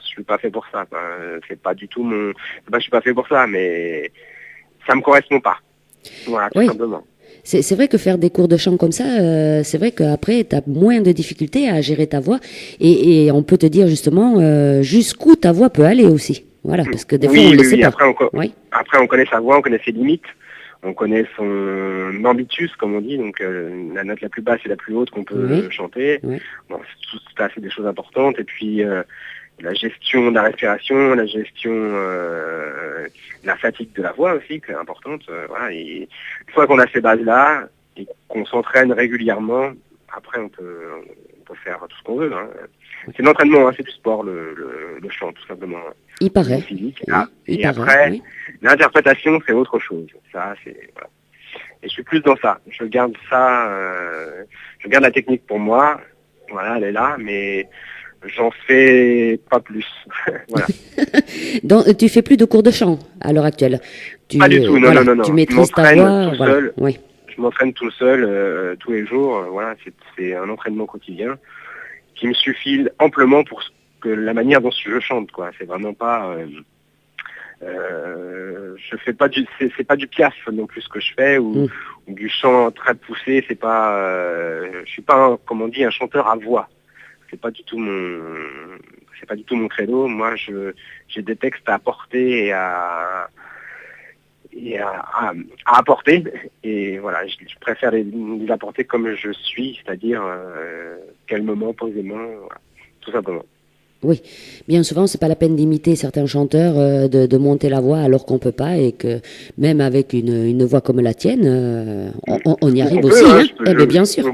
ça, quoi. C'est pas du tout je suis pas fait pour ça, mais ça me correspond pas. Voilà, tout Oui. simplement. C'est vrai que faire des cours de chant comme ça, c'est vrai qu'après, tu as moins de difficultés à gérer ta voix et on peut te dire justement jusqu'où ta voix peut aller aussi. Voilà, parce que des fois, on ne le sait pas. Oui. Après, on connaît sa voix, on connaît ses limites, on connaît son ambitus, comme on dit, donc la note la plus basse et la plus haute qu'on peut chanter. Oui. Bon, tout ça, c'est des choses importantes. Et puis, la gestion de la respiration, la gestion de la fatigue de la voix aussi, qui est importante. Voilà. Et une fois qu'on a ces bases-là et qu'on s'entraîne régulièrement, après, on peut faire tout ce qu'on veut. Hein. C'est de l'entraînement, hein, c'est du sport, le chant, tout simplement. Il paraît. Physique. Oui, il et paraît, après, oui. l'interprétation, c'est autre chose. Ça, c'est voilà. Et je suis plus dans ça. Je garde ça. Je garde la technique pour moi. Voilà, elle est là, mais j'en fais pas plus. Voilà. Donc, tu fais plus de cours de chant à l'heure actuelle. Pas du tout. Non, non. Tu Je maîtrises ta m'entraîne voix. tout Voilà. seul. Oui. Je m'entraîne tout seul tous les jours. Voilà, c'est un entraînement quotidien qui me suffit amplement pour que la manière dont je chante, quoi. C'est vraiment pas. Je fais pas c'est pas du piaf non plus ce que je fais ou du chant très poussé. C'est pas. Je suis pas comme on dit un chanteur à voix. C'est pas du tout mon credo. Moi, j'ai des textes à apporter et à apporter. Et voilà, je préfère les apporter comme je suis, c'est-à-dire calmement, posément, voilà, tout simplement. Oui, bien souvent, c'est pas la peine d'imiter certains chanteurs, de monter la voix alors qu'on peut pas et que même avec une voix comme la tienne, on y arrive aussi. Bien sûr.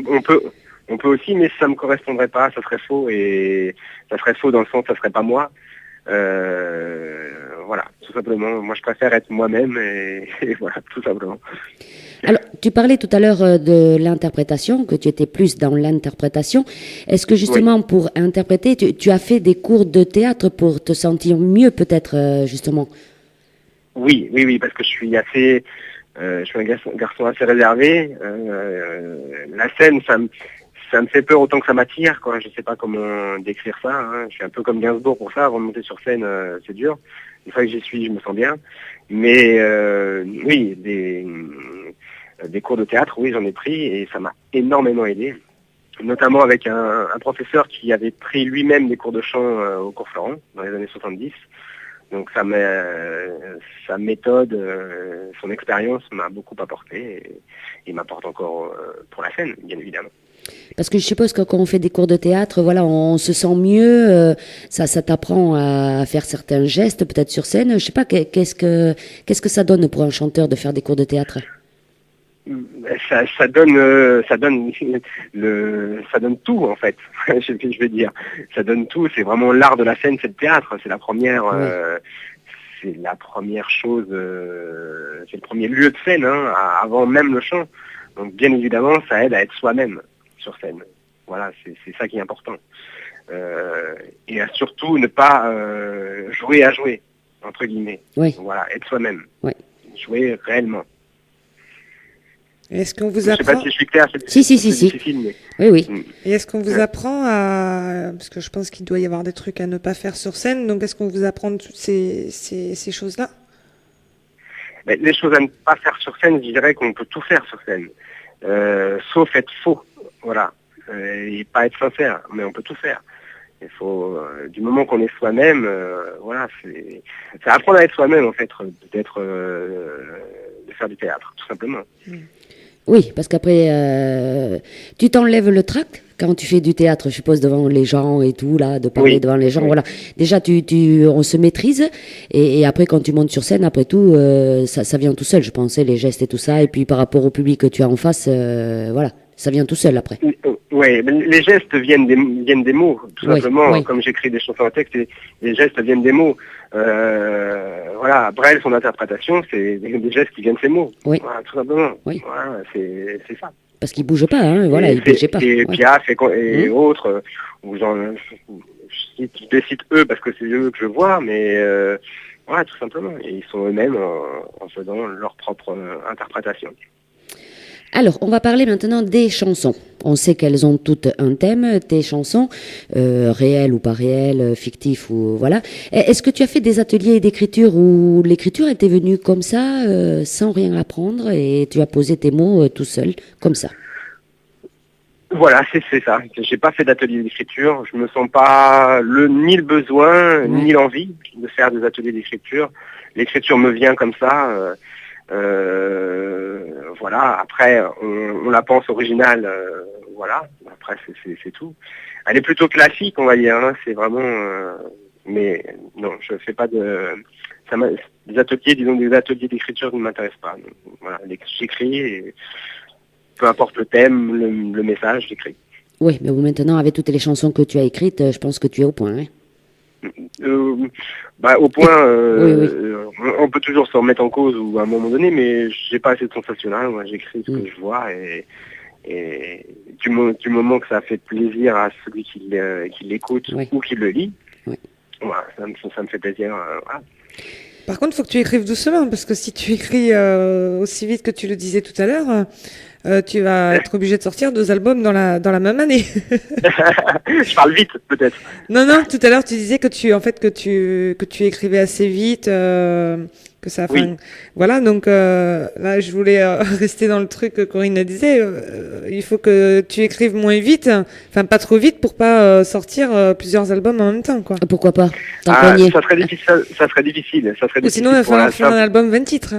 On peut aussi, mais ça me correspondrait pas, ça serait faux et ça serait faux dans le sens, ça serait pas moi. Voilà, tout simplement. Moi, je préfère être moi-même et voilà, tout simplement. Alors, tu parlais tout à l'heure de l'interprétation, que tu étais plus dans l'interprétation. Est-ce que justement, pour interpréter, tu as fait des cours de théâtre pour te sentir mieux, peut-être, justement? Oui, parce que je suis un garçon assez réservé. La scène, ça me fait peur autant que ça m'attire, quoi. Je sais pas comment décrire ça. Hein. Je suis un peu comme Gainsbourg pour ça. Avant de monter sur scène, c'est dur. Une fois que j'y suis, je me sens bien. Mais oui, des cours de théâtre, oui, j'en ai pris et ça m'a énormément aidé. Notamment avec un professeur qui avait pris lui-même des cours de chant au cours Florent dans les années 70. Donc sa méthode, son expérience m'a beaucoup apporté et m'apporte encore pour la scène, bien évidemment. Parce que je suppose que quand on fait des cours de théâtre, voilà, on se sent mieux, ça t'apprend à faire certains gestes, peut-être sur scène. Je sais pas, qu'est-ce que ça donne pour un chanteur de faire des cours de théâtre? Ça donne tout en fait. je vais dire, ça donne tout. C'est vraiment l'art de la scène, c'est le théâtre. C'est la première. C'est la première chose. C'est le premier lieu de scène, hein, avant même le chant. Donc bien évidemment, ça aide à être soi-même sur scène. Voilà, c'est ça qui est important. Et à surtout ne pas jouer à jouer entre guillemets. Oui. Voilà, être soi-même. Oui. Jouer réellement. Est-ce qu'on vous apprend... Je sais pas si je suis clair. Si. Difficile, mais... Oui. Et est-ce qu'on vous apprend à... Parce que je pense qu'il doit y avoir des trucs à ne pas faire sur scène. Donc, est-ce qu'on vous apprend toutes ces choses-là? Les choses à ne pas faire sur scène, je dirais qu'on peut tout faire sur scène. Sauf être faux. Voilà. Et pas être sincère. Mais on peut tout faire. Il faut, du moment qu'on est soi-même, voilà, c'est apprendre à être soi-même, en fait, de faire du théâtre, tout simplement. Oui, parce qu'après, tu t'enlèves le trac quand tu fais du théâtre, je suppose, devant les gens et tout, là, de parler devant les gens, voilà. Déjà, on se maîtrise, et après, quand tu montes sur scène, après tout, ça vient tout seul, je pensais, les gestes et tout ça, et puis par rapport au public que tu as en face, voilà, ça vient tout seul après. Oui, les gestes viennent des mots, tout simplement. Comme j'écris des chansons à texte, les gestes viennent des mots. Voilà, Brel, son interprétation, c'est des gestes qui viennent de ses mots. Oui. Voilà, tout simplement. Oui. Voilà, c'est ça. Parce qu'il bouge pas, hein, voilà, il bougeait pas. Et Ouais. Piaf et autres, où je les cite eux parce que c'est eux que je vois, mais voilà, tout simplement. Et ils sont eux-mêmes en faisant leur propre interprétation. Alors, on va parler maintenant des chansons. On sait qu'elles ont toutes un thème, tes chansons, réelles ou pas réelles, fictifs ou voilà. Est-ce que tu as fait des ateliers d'écriture où l'écriture était venue comme ça, sans rien apprendre, et tu as posé tes mots tout seul, comme ça? Voilà, c'est ça. J'ai pas fait d'atelier d'écriture. Je me sens pas ni le besoin, ni l'envie de faire des ateliers d'écriture. L'écriture me vient comme ça. Voilà. Après, on la pense originale. Voilà. Après, c'est tout. Elle est plutôt classique, on va dire. Hein. C'est vraiment. Mais non, je fais pas des ateliers, disons des ateliers d'écriture ne m'intéressent pas. Donc, voilà, j'écris. Et, peu importe le thème, le message, j'écris. Oui, mais maintenant, avec toutes les chansons que tu as écrites, je pense que tu es au point. Hein. Au point, Oui. on peut toujours se remettre en cause ou à un moment donné, mais j'ai pas assez de sensationnel. Moi, j'écris ce que je vois et du moment que ça fait plaisir à celui qui l'écoute ou qui le lit, voilà, ça me fait plaisir. Voilà. Par contre, il faut que tu écrives doucement, parce que si tu écris aussi vite que tu le disais tout à l'heure, tu vas être obligé de sortir 2 albums dans la même année. Je parle vite, peut-être. Non, tout à l'heure, tu disais que tu écrivais assez vite, que ça... Oui. Voilà, donc là, je voulais rester dans le truc que Corinne disait. Il faut que tu écrives moins vite, enfin pas trop vite, pour pas sortir plusieurs albums en même temps, quoi. Pourquoi pas? Ça serait difficile. Ou sinon, il va falloir faire un album 20 titres.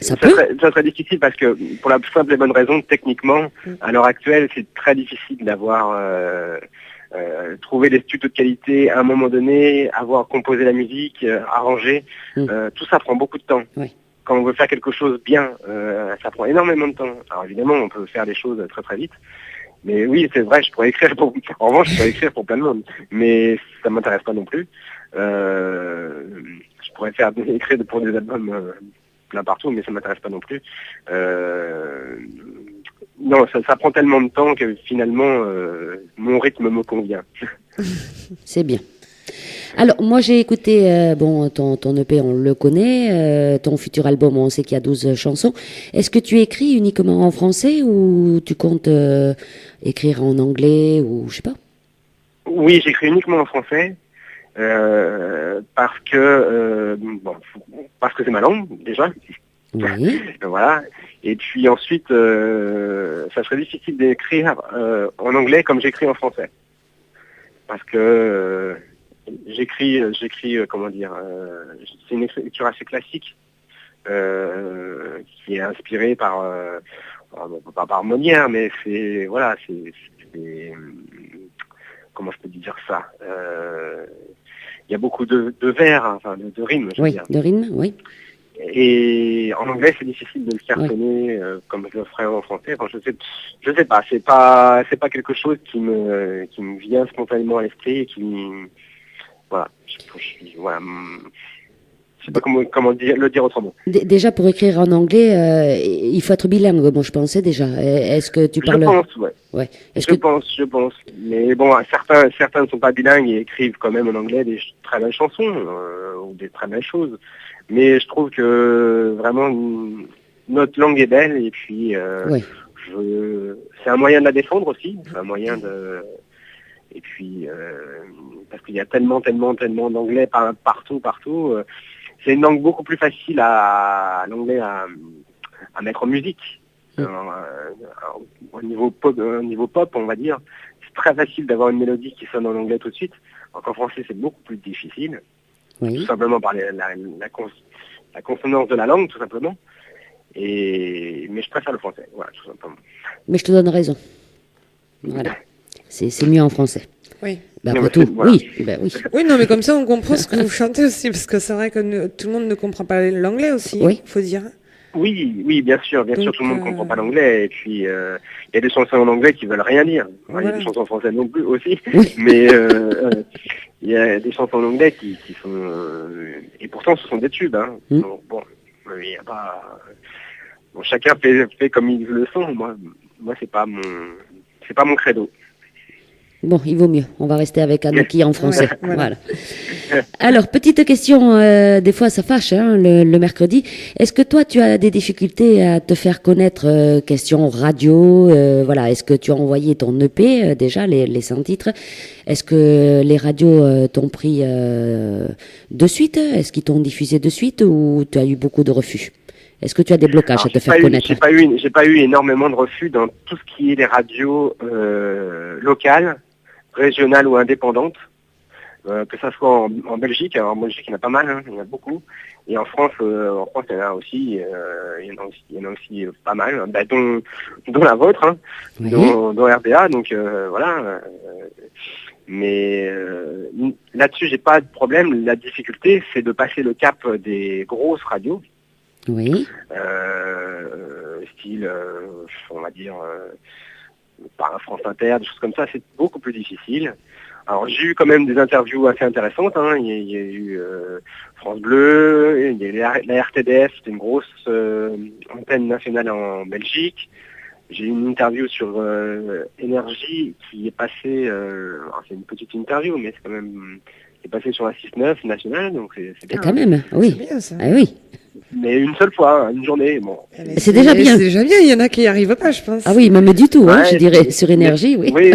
Ça serait difficile parce que, pour la simple et bonne raison, techniquement, à l'heure actuelle, c'est très difficile d'avoir trouvé des studios de qualité à un moment donné, avoir composé la musique, arrangé. Tout ça prend beaucoup de temps. Oui. Quand on veut faire quelque chose bien, ça prend énormément de temps. Alors évidemment, on peut faire des choses très très vite. Mais oui, c'est vrai, en revanche, je pourrais écrire pour plein de monde. Mais ça m'intéresse pas non plus. Je pourrais écrire pour des albums plein partout, mais ça m'intéresse pas non plus. Non, ça prend tellement de temps que finalement, mon rythme me convient. C'est bien. Alors, moi, j'ai écouté, ton EP, on le connaît, ton futur album, on sait qu'il y a 12 chansons. Est-ce que tu écris uniquement en français ou tu comptes écrire en anglais ou je sais pas? Oui, j'écris uniquement en français. Parce que c'est ma langue déjà. Oui. Voilà. Et puis ensuite, ça serait difficile d'écrire en anglais comme j'écris en français, parce que j'écris comment dire, c'est une écriture assez classique qui est inspirée par pas par Molière, mais c'est comment je peux dire ça. Il y a beaucoup de vers, enfin de rimes. Je veux dire. De rimes, oui. Et en anglais, c'est difficile de le cartonner comme je le ferais en français. Enfin, je sais pas. C'est pas quelque chose qui me vient spontanément à l'esprit et voilà. Je sais pas comment le dire autrement. Déjà, pour écrire en anglais, il faut être bilingue. Bon, je pensais déjà. Est-ce que tu parles... Je pense, ouais. Ouais. Je pense. Mais bon, certains ne sont pas bilingues et écrivent quand même en anglais des très belles chansons ou des très belles choses. Mais je trouve que vraiment notre langue est belle et puis c'est un moyen de la défendre aussi. C'est un moyen de... Et puis parce qu'il y a tellement d'anglais partout. C'est une langue beaucoup plus facile l'anglais à mettre en musique. Au niveau pop, on va dire, c'est très facile d'avoir une mélodie qui sonne en anglais tout de suite. Alors qu'en français, c'est beaucoup plus difficile. Oui. Tout simplement par la consonance de la langue, tout simplement. Mais je préfère le français, voilà, tout simplement. Mais je te donne raison. Voilà. C'est mieux en français. Oui. Après tout, voilà. Oui. Oui, non, mais comme ça, on comprend ce que vous chantez aussi, parce que c'est vrai que tout le monde ne comprend pas l'anglais aussi, faut dire. Oui, bien sûr, tout le monde ne comprend pas l'anglais, et puis il y a des chansons en anglais qui veulent rien dire. Il y a des chansons en français non plus aussi, mais il y a des chansons en anglais qui sont... et pourtant, ce sont des tubes. Hein. Donc, bon, il y a pas... Bon, chacun fait comme il le sent. moi c'est pas mon credo. Bon, il vaut mieux. On va rester avec Anouki en français. Ouais, voilà. Alors, petite question, des fois ça fâche hein, le mercredi. Est-ce que toi, tu as des difficultés à te faire connaître question radio voilà, est-ce que tu as envoyé ton EP déjà, les 100 titres? Est-ce que les radios t'ont pris de suite? Est-ce qu'ils t'ont diffusé de suite ou tu as eu beaucoup de refus? Est-ce que tu as des blocages Alors, à te faire connaître? J'ai pas eu énormément de refus dans tout ce qui est les radios locales, régionales ou indépendantes, que ça soit en Belgique. Alors en Belgique il y en a pas mal, hein, il y en a beaucoup, et en France il y en a aussi, il y en a aussi pas mal, bah, dont la vôtre, hein, Oui. dont RDA, donc voilà. Mais là-dessus j'ai pas de problème. La difficulté c'est de passer le cap des grosses radios. Oui. Style, on va dire, par France Inter, des choses comme ça, c'est beaucoup plus difficile. Alors j'ai eu quand même des interviews assez intéressantes, hein. Il y a eu France Bleu, il y a eu la RTDF, c'était une grosse antenne nationale en Belgique. J'ai eu une interview sur Énergie qui est passée, c'est une petite interview, mais c'est quand même, qui est passée sur la 6-9 nationale, donc c'est bien. Quand même, oui. C'est bien, ça. Ah oui. Mais une seule fois, une journée, bon. Mais C'est déjà bien. C'est déjà bien, il y en a qui n'y arrivent pas, je pense. Ah oui, même du tout, hein, Ouais, je dirais, sur Énergie, oui. Oui,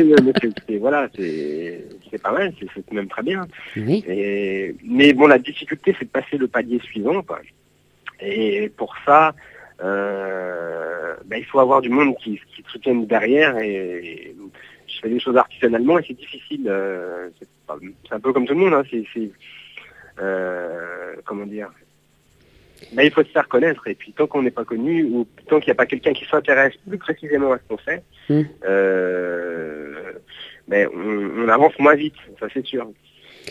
mais voilà, c'est pas mal, c'est même très bien. Oui. Mais bon, la difficulté, c'est de passer le palier suivant, quoi. Et pour ça, il faut avoir du monde qui te soutienne derrière. Et je fais des choses artisanalement et c'est difficile. C'est un peu comme tout le monde, hein. Comment dire, il faut se faire connaître, et puis tant qu'on n'est pas connu, ou tant qu'il n'y a pas quelqu'un qui s'intéresse plus précisément à ce qu'on fait, on avance moins vite, ça c'est sûr.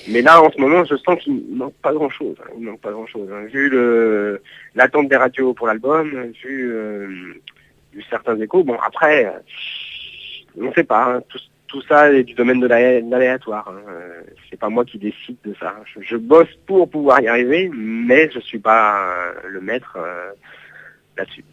Mais là, en ce moment, je sens qu'il manque pas grand-chose. Hein. Il manque pas grand-chose. Hein. Vu l'attente des radios pour l'album, vu certains échos. Bon, après, on ne sait pas. Hein. Tout ça est du domaine de l'aléatoire. Hein. C'est pas moi qui décide de ça. Je bosse pour pouvoir y arriver, mais je suis pas le maître là-dessus.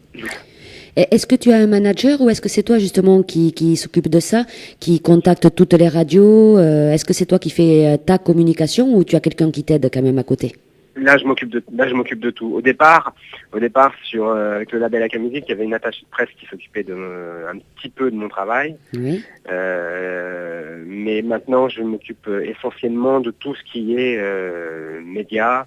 Est-ce que tu as un manager ou est-ce que c'est toi justement qui s'occupe de ça, qui contacte toutes les radios? Est-ce que c'est toi qui fais ta communication ou tu as quelqu'un qui t'aide quand même à côté? Là, je m'occupe de tout. Au départ, avec le label AK Music, il y avait une attachée de presse qui s'occupait un petit peu de mon travail. Oui. Mais maintenant, je m'occupe essentiellement de tout ce qui est médias.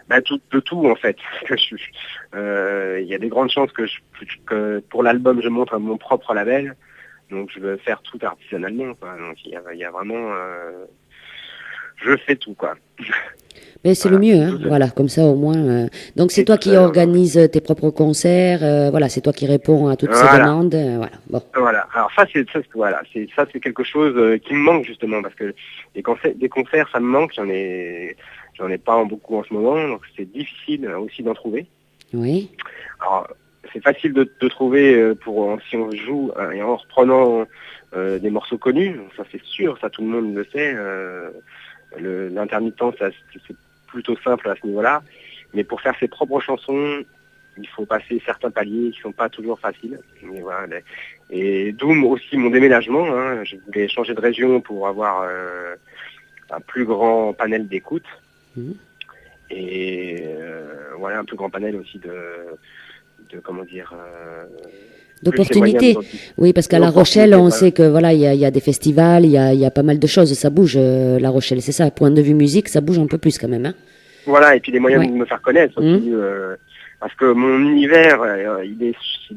De tout en fait. Il y a des grandes chances que pour l'album je montre mon propre label, donc je veux faire tout artisanalement, quoi. Donc il y a vraiment, je fais tout, quoi. Mais c'est le mieux, hein. Voilà, comme ça au moins. Donc c'est toi qui organises tes propres concerts, voilà, c'est toi qui réponds à toutes ces demandes, voilà. Bon. Voilà. Alors ça c'est quelque chose qui me manque justement, parce que des concerts ça me manque. J'en ai pas beaucoup en ce moment, donc c'est difficile aussi d'en trouver. Oui. Alors, c'est facile de trouver si on joue et en reprenant des morceaux connus, ça c'est sûr, ça tout le monde le sait. L'intermittence, c'est plutôt simple à ce niveau-là. Mais pour faire ses propres chansons, il faut passer certains paliers qui sont pas toujours faciles. Et, voilà. Et d'où aussi mon déménagement. Hein. Je voulais changer de région pour avoir un plus grand panel d'écoute. Et voilà, un plus grand panel aussi de comment dire, d'opportunités. Oui, parce qu'à La Rochelle, on sait que voilà, il y a des festivals, il y a pas mal de choses, ça bouge. La Rochelle, c'est ça. Point de vue musique, ça bouge un peu plus quand même. Hein. Voilà, et puis des moyens de me faire connaître aussi, parce que mon univers, il est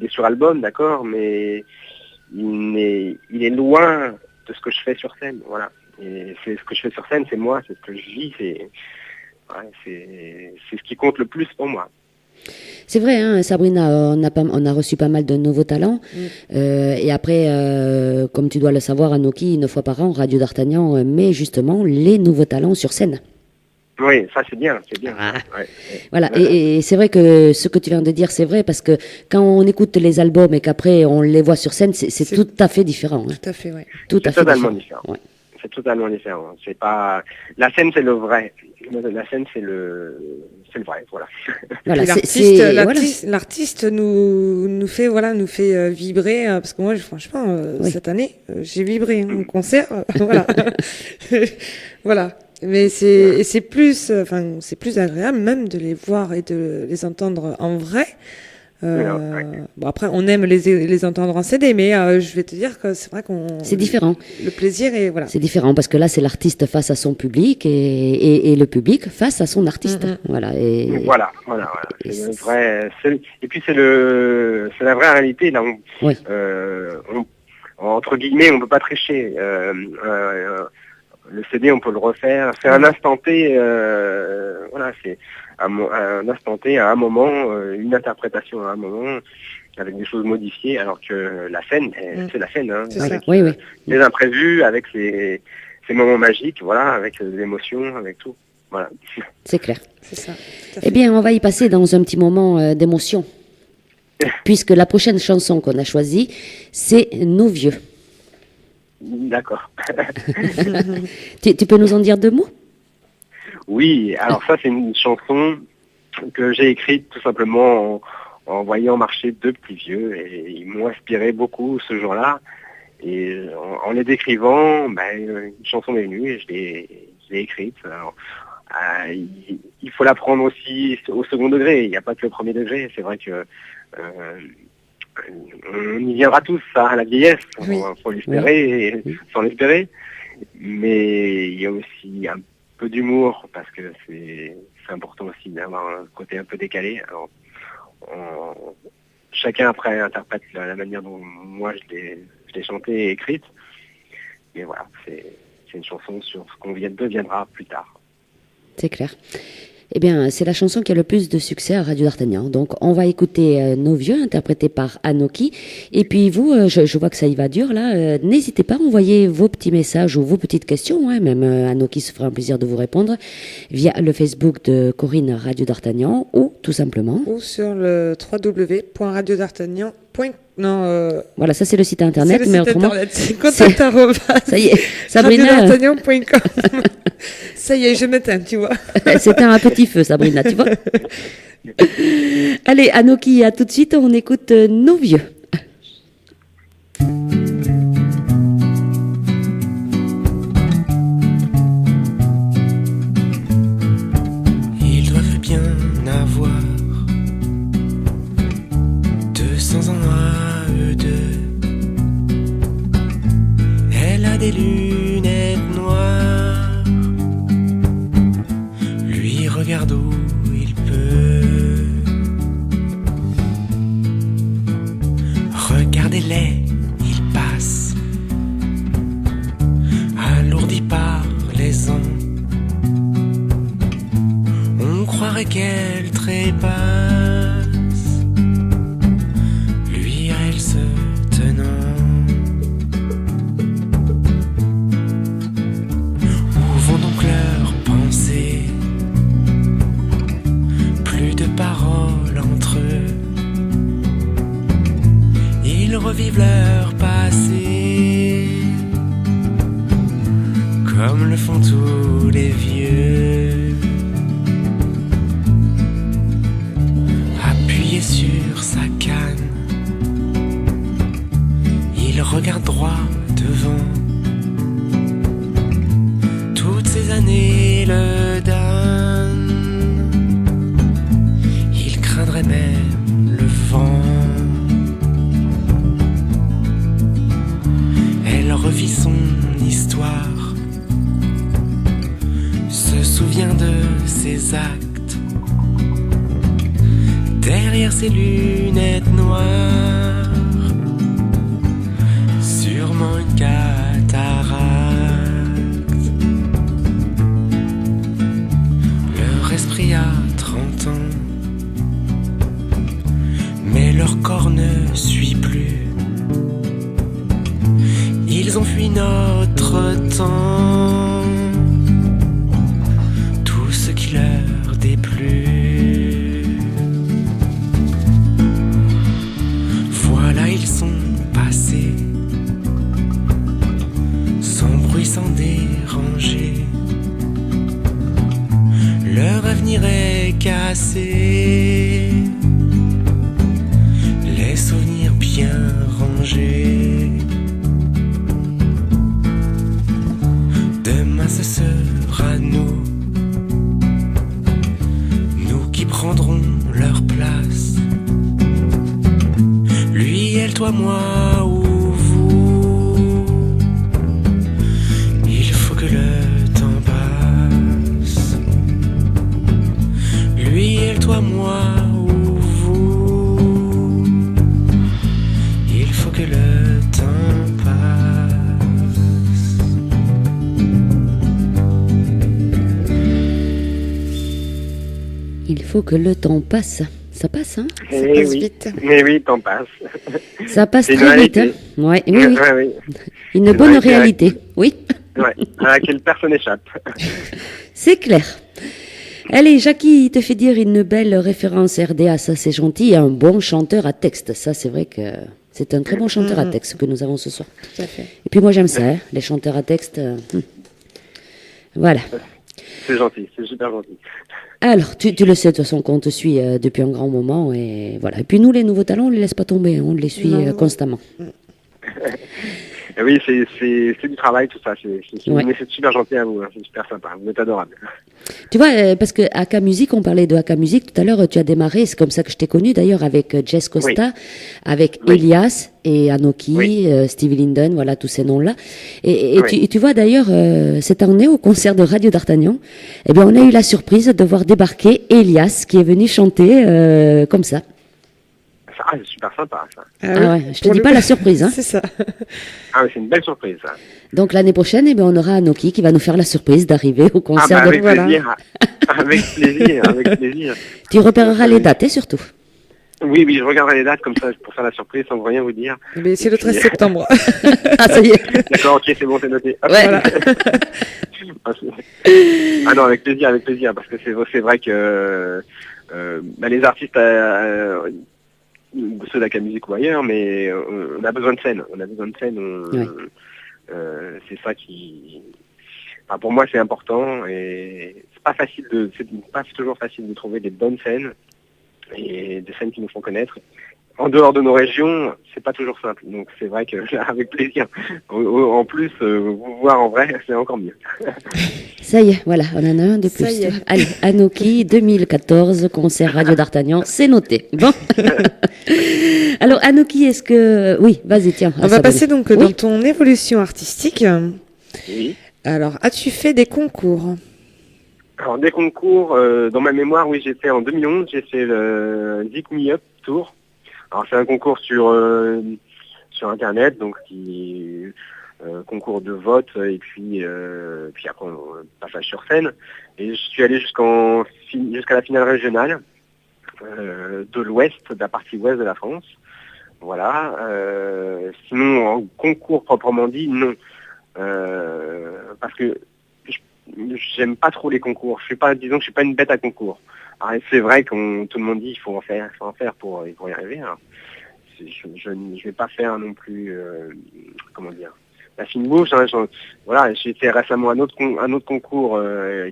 sur album, d'accord, mais il est loin de ce que je fais sur scène. Voilà. Et c'est ce que je fais sur scène, c'est moi, c'est ce que je vis, c'est ce qui compte le plus pour moi. C'est vrai, hein, Sabrina, on a reçu pas mal de nouveaux talents. Et après, comme tu dois le savoir, Anouki, 1 fois par an, Radio d'Artagnan met justement les nouveaux talents sur scène. Oui, ça c'est bien. Ah. Ouais. Voilà, et c'est vrai que ce que tu viens de dire, c'est vrai, parce que quand on écoute les albums et qu'après on les voit sur scène, c'est tout à fait différent. Hein. Tout à fait, oui. Tout à fait totalement différent. Ouais. c'est totalement différent. C'est pas la scène, c'est le vrai. La scène, c'est le vrai, voilà. Voilà, l'artiste nous fait vibrer, parce que moi, franchement, Oui. cette année, j'ai vibré au concert, voilà. Voilà. Mais c'est plus agréable même de les voir et de les entendre en vrai. Bon, après, on aime les entendre en CD, mais je vais te dire que c'est vrai c'est différent. Le plaisir est, voilà. C'est différent parce que là, c'est l'artiste face à son public et le public face à son artiste. Voilà. Voilà. Et C'est le vrai. Et puis c'est la vraie réalité. Là, Oui. Entre guillemets, on peut pas tricher. Le CD, on peut le refaire. C'est un instant T. Voilà, c'est un instant T à un moment, une interprétation à un moment, avec des choses modifiées, alors que la scène, c'est la scène. Hein, C'est avec, ça. Oui. les imprévus, avec ces moments magiques, voilà, avec les émotions, avec tout. Voilà. C'est clair. C'est ça. Tout à fait. Eh bien, on va y passer dans un petit moment d'émotion. Puisque la prochaine chanson qu'on a choisie, c'est Nos vieux. D'accord. Tu peux nous en dire 2 mots? Oui, alors ça c'est une chanson que j'ai écrite tout simplement en voyant marcher 2 petits vieux et ils m'ont inspiré beaucoup ce jour-là. Et en les décrivant, une chanson m'est venue et je l'ai écrite. Alors, il faut la prendre aussi au second degré, il n'y a pas que le premier degré. C'est vrai que on y viendra tous, ça, à la vieillesse, Oui. faut l'espérer, et sans l'espérer. Mais il y a aussi un peu d'humour, parce que c'est important aussi d'avoir un côté un peu décalé. Alors, chacun après interprète la manière dont moi je l'ai chantée et écrite. Mais voilà, c'est une chanson sur ce qu'on deviendra plus tard. C'est clair. Eh bien, c'est la chanson qui a le plus de succès à Radio D'Artagnan. Donc, on va écouter Nos vieux, interprété par Anoki. Et puis vous, je vois que ça y va dur là. N'hésitez pas à envoyer vos petits messages ou vos petites questions. Hein, même Anoki se fera un plaisir de vous répondre via le Facebook de Corinne Radio D'Artagnan ou tout simplement. Ou sur le www.radiodartagnan.com. Voilà, ça c'est le site internet. C'est le mais site autrement, internet. C'est contact ça y est, Sabrina, radiodartagnan.com. Ça y est, je m'éteins, tu vois. c'était un petit feu, Sabrina, tu vois. Allez, Anoki, à tout de suite. On écoute Nos vieux. Ils doivent bien avoir 200 ans à eux deux. Elle a des lunettes noires. Lui regarde où il peut. Regardez-les, ils passent, alourdis par les ans. On croirait qu'elle trépasse, lui à elle se tenant. Où vont donc leurs pensées? Plus de paroles entre eux. Ils revivent leur passé, comme le font tous les vieux. Appuyé sur sa canne, il regarde droit devant. Toutes ces années le damnent. Il craindrait même le vent. Elle revit son histoire, se souvient de ses actes. Derrière ses lunettes noires, sûrement une cataracte. Leur esprit a 30 ans, mais leur corps ne suit plus. Ils ont fui notre temps, tout ce qui leur déplut. Voilà, ils sont passés, sans bruit, sans dérangé. Leur avenir est cassé, les souvenirs bien rangés. Demain ce sera nous qui prendrons leur place. Lui, elle, toi, moi ou vous. Il faut que le temps passe. Lui, elle, toi, moi ou vous. Il faut que le temps passe. Il faut que le temps passe. Ça passe, hein? Ça passe vite. Mais oui, le temps passe. Ça passe C'est une très vite, hein? réalité. Ouais, oui, oui. Ouais, oui. Une C'est bonne vrai que- réalité. Oui, Ouais, à laquelle personne n'échappe. c'est clair. Allez, Jackie, il te fait dire une belle référence RDA, ça c'est gentil, et un bon chanteur à texte. Ça, c'est vrai que c'est un très bon chanteur à texte que nous avons ce soir. Tout à fait. Et puis moi, j'aime ça, hein, les chanteurs à texte. Voilà. C'est gentil, c'est super gentil. Alors, tu le sais de toute façon qu'on te suit depuis un grand moment, et voilà. Et puis nous, les nouveaux talents, on les laisse pas tomber, hein, on les suit Non. constamment. Et oui, c'est du travail tout ça. Ouais. Mais c'est super gentil à vous, hein, c'est super sympa, vous êtes adorable. Tu vois, parce que AK Music, on parlait de AK Music tout à l'heure, tu as démarré, c'est comme ça que je t'ai connu d'ailleurs, avec Jess Costa, avec Oui. Elias et Anoki, Oui. Stevie Linden, voilà tous ces noms-là. Et Oui. tu vois d'ailleurs, cette année au concert de Radio d'Artagnan, eh bien on a eu la surprise de voir débarquer Elias qui est venu chanter comme ça. Ah, c'est super sympa ça. Ah ouais, je te Pour dis le pas coup, la surprise, hein. C'est ça. Ah, mais c'est une belle surprise ça. Donc l'année prochaine, eh bien on aura Anoki qui va nous faire la surprise d'arriver au Ah, concert bah, de... avec Voilà. plaisir. Avec plaisir, avec plaisir. Tu repéreras les dates, et surtout. Oui, oui, je regarderai les dates comme ça pour faire la surprise sans rien vous dire. Mais c'est le 13 septembre. Ah ça y est. D'accord, ok, c'est bon, c'est noté. Hop. Ouais. Voilà. Ah non, avec plaisir, parce que c'est vrai que bah, les artistes, ceux d'Aka Music ou ailleurs, mais on a besoin de scène. Ouais. C'est ça qui, enfin, pour moi, c'est important et c'est pas toujours facile de trouver des bonnes scènes et des scènes qui nous font connaître. En dehors de nos régions, c'est pas toujours simple. Donc c'est vrai que avec plaisir. En plus, vous voir en vrai, c'est encore mieux. Ça y est, voilà, on en a un de plus. Ça y est. Allez, Anoki 2014, concert Radio d'Artagnan, c'est noté. Bon. Alors Anoki, est-ce que... Oui, vas-y, tiens. On va Sabine. passer donc Oui. dans ton évolution artistique. Oui. Alors, as-tu fait des concours? Alors des concours, dans ma mémoire, oui, j'ai fait en 2011, j'ai fait le Zik Me Up Tour. Alors c'est un concours sur internet, donc qui concours de vote et puis après passage sur scène. Et je suis allé jusqu'à la finale régionale de l'Ouest, de la partie ouest de la France. Voilà. Sinon en concours proprement dit, non, parce que j'aime pas trop les concours. Disons que je suis pas une bête à concours. Alors, c'est vrai que tout le monde dit il faut en faire pour y arriver. Alors, je ne vais pas faire non plus, comment dire, la fine bouche. Hein, voilà, j'ai fait récemment un autre concours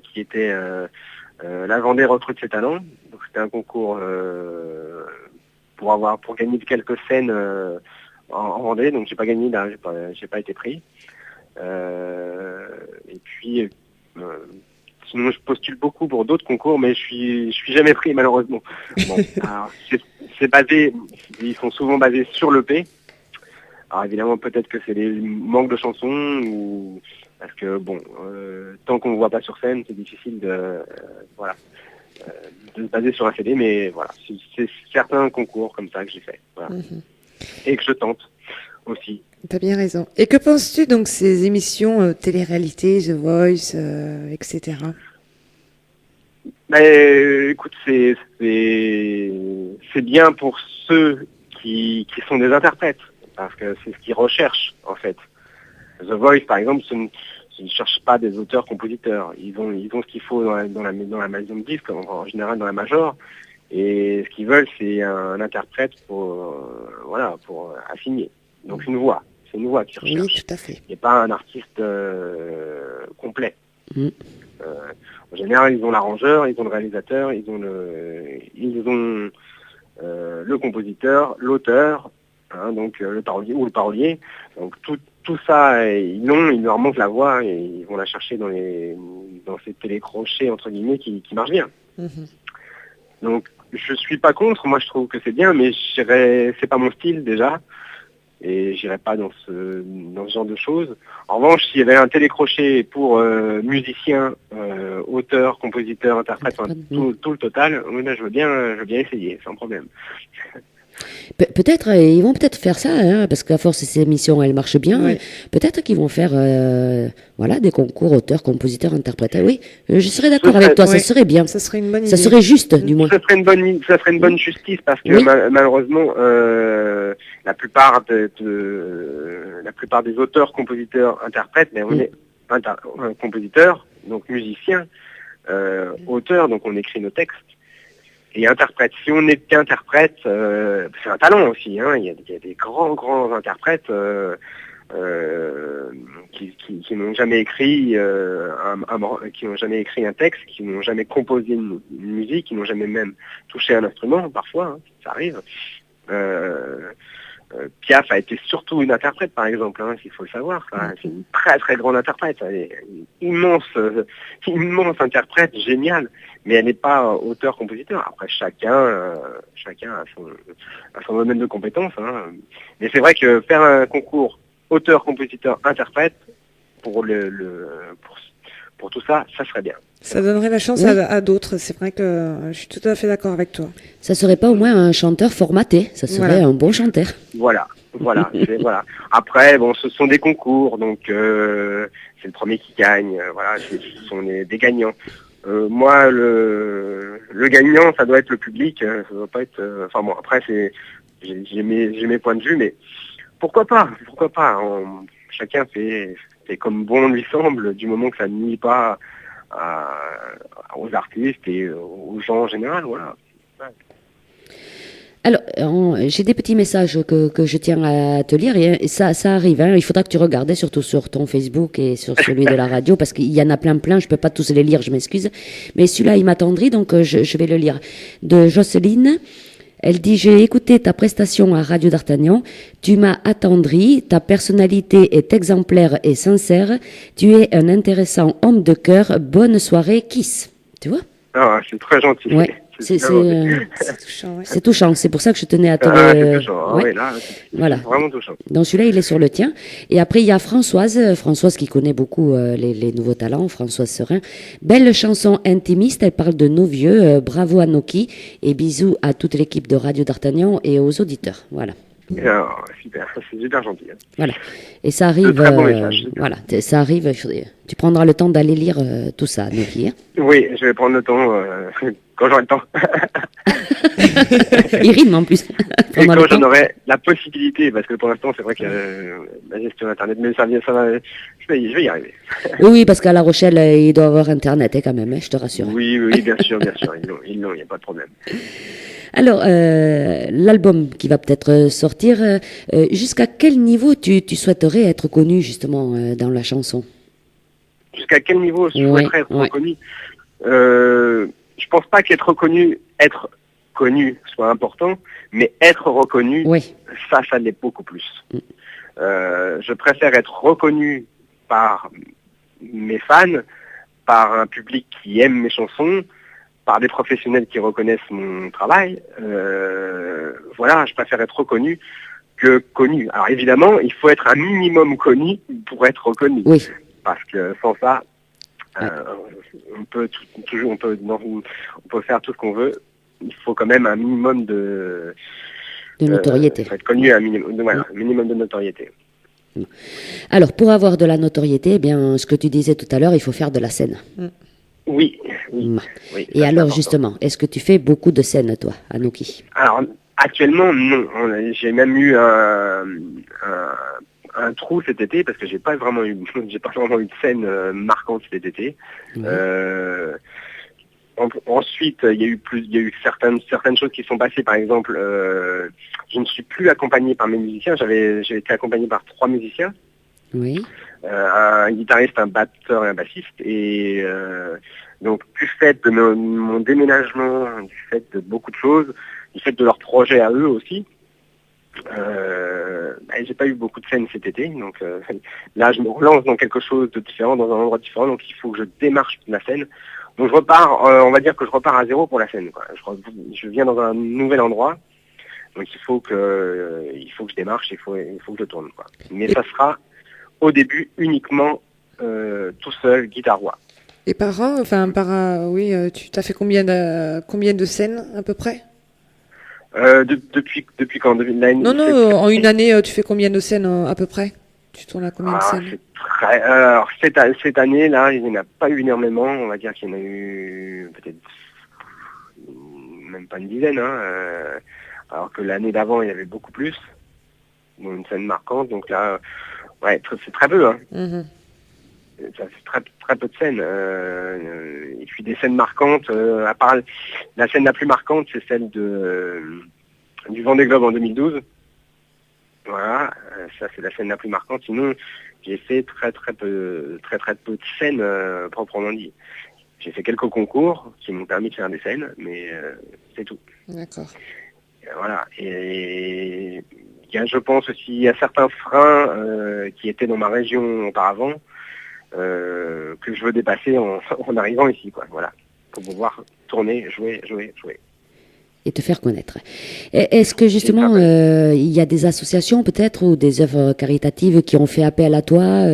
qui était la Vendée recrute ses talents. Donc c'était un concours pour gagner quelques scènes en Vendée. Donc j'ai pas gagné, là, j'ai pas été pris. Et puis sinon, je postule beaucoup pour d'autres concours, mais je suis jamais pris, malheureusement. Bon, alors, c'est basé, ils sont souvent basés sur l'EP. Alors évidemment, peut-être que c'est des manques de chansons, ou parce que bon, tant qu'on ne voit pas sur scène, c'est difficile de se baser sur un CD, mais voilà, c'est certains concours comme ça que j'ai fait, voilà. Et que je tente aussi. T'as bien raison. Et que penses-tu donc ces émissions télé-réalité, The Voice, etc. Écoute, c'est bien pour ceux qui sont des interprètes, parce que c'est ce qu'ils recherchent en fait. The Voice, par exemple, ne cherchent pas des auteurs-compositeurs. Ils ont ce qu'il faut dans la maison de disques, en général dans la major. Et ce qu'ils veulent, c'est un interprète pour affiner. Donc une voix. c'est une voix qu'ils Oui, recherchent. tout à fait. Et pas un artiste complet. Mm. En général, ils ont l'arrangeur, ils ont le réalisateur, ils ont le compositeur, l'auteur, hein, donc le parolier ou le parolier. Donc tout ça, ils l'ont, il leur manque la voix et ils vont la chercher dans ces télécrochets entre guillemets qui marchent bien. Mhm. Donc je suis pas contre, moi je trouve que c'est bien, mais c'est pas mon style déjà. Et j'irai pas dans ce genre de choses. En revanche, s'il y avait un télécrochet pour musicien, auteur, compositeur, interprète, enfin, tout le total, oui, là, je veux bien essayer, sans problème. Peut-être, ils vont peut-être faire ça, hein, parce qu'à force ces émissions, elles marchent bien. Ouais. Peut-être qu'ils vont faire, voilà, des concours auteurs, compositeurs, interprètes. Oui, je serais d'accord Ce avec serait- toi. Ouais. Ça serait bien. Ça serait une bonne idée. Ça serait juste, du moins. Ça ferait une bonne justice parce que Oui. malheureusement, la plupart des auteurs, compositeurs, interprètes, mais on Mm. est compositeurs, donc musiciens, auteurs, donc on écrit nos textes. Et interprète. Si on n'est qu'interprète, c'est un talent aussi. Hein. Il y a des grands interprètes qui n'ont jamais écrit qui n'ont jamais écrit un texte, qui n'ont jamais composé une musique, qui n'ont jamais même touché un instrument. Parfois, hein, ça arrive. Piaf a été surtout une interprète, par exemple, hein, il faut le savoir. Hein. C'est une très grande interprète, elle est une immense interprète, géniale, mais elle n'est pas auteur-compositeur. Après, chacun a son domaine de compétences. Hein. Mais c'est vrai que faire un concours auteur-compositeur-interprète pour pour tout ça, ça serait bien. Ça donnerait la chance Oui. à d'autres. C'est vrai que je suis tout à fait d'accord avec toi. Ça serait pas au moins un chanteur formaté. Ça serait Voilà. un bon chanteur. Voilà. Voilà. Après, bon, ce sont des concours, donc c'est le premier qui gagne. Voilà, ce sont des gagnants. Moi, le gagnant, ça doit être le public. Ça doit pas être. Enfin bon, après, j'ai mes points de vue, mais pourquoi pas chacun fait comme bon lui semble, du moment que ça ne nuit pas aux artistes et aux gens en général. Voilà. Alors, j'ai des petits messages que je tiens à te lire et ça arrive. Hein. Il faudra que tu regardes, surtout sur ton Facebook et sur celui de la radio, parce qu'il y en a plein. Je peux pas tous les lire, je m'excuse. Mais celui-là, il m'attendrit, donc je vais le lire. De Jocelyne. Elle dit: j'ai écouté ta prestation à Radio d'Artagnan. Tu m'as attendri. Ta personnalité est exemplaire et sincère. Tu es un intéressant homme de cœur. Bonne soirée, Kiss. Tu vois? Ah, c'est très gentil. Ouais. C'est C'est touchant, ouais. c'est touchant. C'est pour ça que je tenais à te C'est touchant. Ah ouais. oui, là, c'est Voilà. vraiment touchant. Donc celui-là, il est sur le tien. Et après, il y a Françoise qui connaît beaucoup les nouveaux talents, Françoise Serin. Belle chanson intimiste, elle parle de nos vieux. Bravo à Noki et bisous à toute l'équipe de Radio d'Artagnan et aux auditeurs. Voilà. Alors, super, c'est super gentil. Hein. Voilà. Et ça arrive. très bon message. Voilà, ça arrive. Tu prendras le temps d'aller lire tout ça, Noki. Hein. Oui, je vais prendre le temps quand j'aurai le temps. Il rime en plus. Et Prendra quand le temps. j'en aurai la possibilité, parce que pour l'instant, c'est vrai que la gestion d'Internet, mais ça va, je vais y arriver. Oui, parce qu'à La Rochelle, il doit avoir Internet quand même, hein, je te rassure. Oui, bien sûr, ils l'ont, il n'y a pas de problème. Alors, l'album qui va peut-être sortir, jusqu'à quel niveau tu souhaiterais être connu justement dans la chanson? Jusqu'à quel niveau je Ouais, souhaiterais être ouais. reconnu Je pense pas être connu soit important, mais être reconnu, Oui, ça l'est beaucoup plus. Je préfère être reconnu par mes fans, par un public qui aime mes chansons, par des professionnels qui reconnaissent mon travail. Voilà, je préfère être reconnu que connu. Alors évidemment, il faut être un minimum connu pour être reconnu. oui. Parce que sans ça, on peut faire tout ce qu'on veut. Il faut quand même un minimum de notoriété. faut être connu, un minimum de notoriété. Alors, pour avoir de la notoriété, eh bien, ce que tu disais tout à l'heure, il faut faire de la scène. Oui. Mm. Oui, Et ça, c'est alors, important. justement, est-ce que tu fais beaucoup de scènes, toi, Anouki? Alors, actuellement, non. J'ai même eu un trou cet été parce que j'ai pas vraiment eu de scène marquante cet été. Oui. Ensuite, il y a eu certaines choses qui sont passées. Par exemple, je ne suis plus accompagné par mes musiciens. J'ai été accompagné par 3 musiciens. Oui. Un guitariste, un batteur et un bassiste. Et donc, du fait de mon déménagement, du fait de beaucoup de choses, du fait de leurs projets à eux aussi, j'ai pas eu beaucoup de scènes cet été. Donc là, je me relance dans quelque chose de différent, dans un endroit différent. Donc, il faut que je démarche la scène. Donc, je repars, on va dire que je repars à zéro pour la scène, quoi. Je viens dans un nouvel endroit. Donc, il faut que je démarche, il faut que je tourne, quoi. Mais ça sera au début uniquement tout seul, guitare-voix. Et par an, oui, tu t'as fait combien de scènes à peu près? Depuis quand? Non, en une année, tu fais combien de scènes à peu près? Tu tournes à combien de scènes? Alors, cette année, là, il n'y en a pas eu énormément. On va dire qu'il y en a eu peut-être même pas une dizaine. Alors que l'année d'avant, il y avait beaucoup plus. Bon, une scène marquante. Donc là, ouais, c'est très peu. Mm-hmm. Ça fait très, très peu de scènes. Et puis des scènes marquantes, à part la scène la plus marquante, c'est celle du Vendée Globe en 2012. Voilà, ça c'est la scène la plus marquante. Sinon, j'ai fait très peu de scènes proprement dit. J'ai fait quelques concours qui m'ont permis de faire des scènes, mais c'est tout. D'accord. Voilà. Et il y a, je pense aussi, à certains freins qui étaient dans ma région auparavant, que je veux dépasser en arrivant ici, quoi. Voilà. Pour pouvoir tourner, jouer. Et te faire connaître. Est-ce que justement, il y a des associations peut-être ou des œuvres caritatives qui ont fait appel à toi?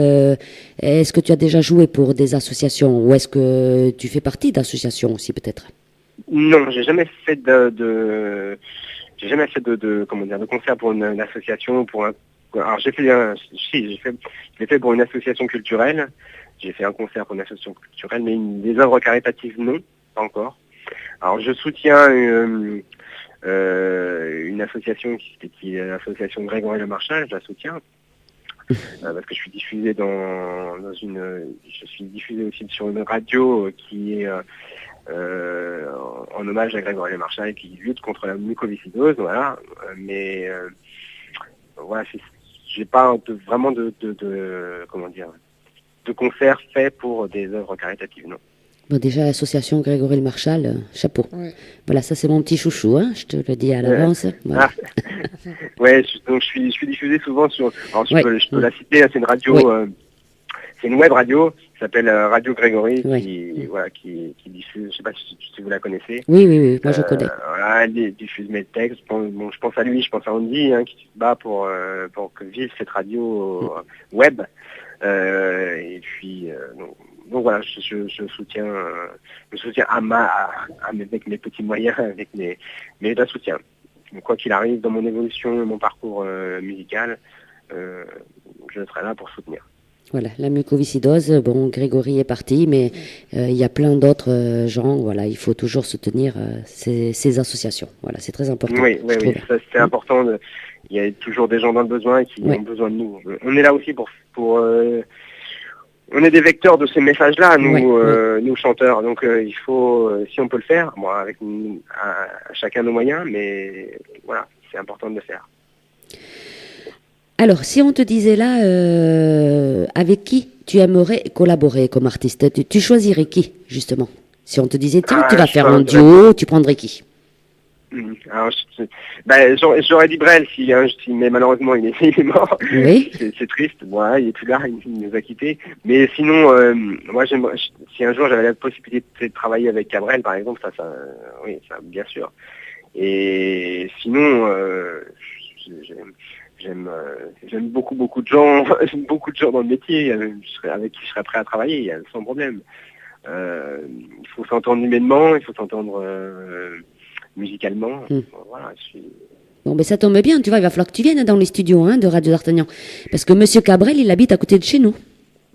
Est-ce que tu as déjà joué pour des associations ou est-ce que tu fais partie d'associations aussi peut-être? Non, j'ai jamais fait de concert pour une association, alors j'ai fait pour une association culturelle. J'ai fait un concert pour une association culturelle, mais des œuvres caritatives non, pas encore. Alors je soutiens une association qui est l'association Grégory Le Marchal, je la soutiens. Parce que je suis diffusé je suis diffusé aussi sur une radio qui est en hommage à Grégory Le Marchal qui lutte contre la mucoviscidose, voilà. Mais voilà, j'ai pas vraiment de concerts faits pour des œuvres caritatives, non. Bon, déjà, l'association Grégory Le Marchal, chapeau. Ouais. Voilà, ça c'est mon petit chouchou, hein, je te le dis à l'avance. Voilà. Ouais, donc je suis diffusé souvent sur... Alors, je peux la citer, c'est une radio... Oui. C'est une web radio qui s'appelle Radio Grégory, Oui. qui diffuse, je sais pas si vous la connaissez. Oui, moi je connais. Voilà, elle diffuse mes textes. Bon, je pense à lui, je pense à Andy, qui se bat pour que vive cette radio web. Et puis, donc voilà, je soutiens avec mes petits moyens, mais je la soutiens. Quoi qu'il arrive dans mon évolution, mon parcours musical, je serai là pour soutenir. Voilà, la mucoviscidose, bon, Grégory est parti, mais il y a plein d'autres gens, voilà, il faut toujours soutenir ces associations. Voilà, c'est très important. Oui, ça, c'est important. Il y a toujours des gens dans le besoin qui ont besoin de nous. On est là aussi pour on est des vecteurs de ces messages-là, nous chanteurs. Donc il faut, si on peut le faire, avec à chacun nos moyens, mais voilà, c'est important de le faire. Alors, si on te disait là, avec qui tu aimerais collaborer comme artiste, tu choisirais qui, justement? Si on te disait, tiens, tu vas faire un duo, tu prendrais qui? Alors, j'aurais dit Brel, mais malheureusement il est mort. Oui. C'est triste. Voilà, il est plus là, il nous a quittés. Mais sinon, moi, si un jour j'avais la possibilité de travailler avec Cabrel, par exemple, oui, ça, bien sûr. Et sinon, j'aime beaucoup de gens, dans le métier, avec qui je serais prêt à travailler, sans problème. Il faut s'entendre humainement, il faut s'entendre musicalement. Voilà, Bon, ben ça tombe bien, tu vois, il va falloir que tu viennes dans les studios de Radio d'Artagnan. Parce que Monsieur Cabrel, il habite à côté de chez nous.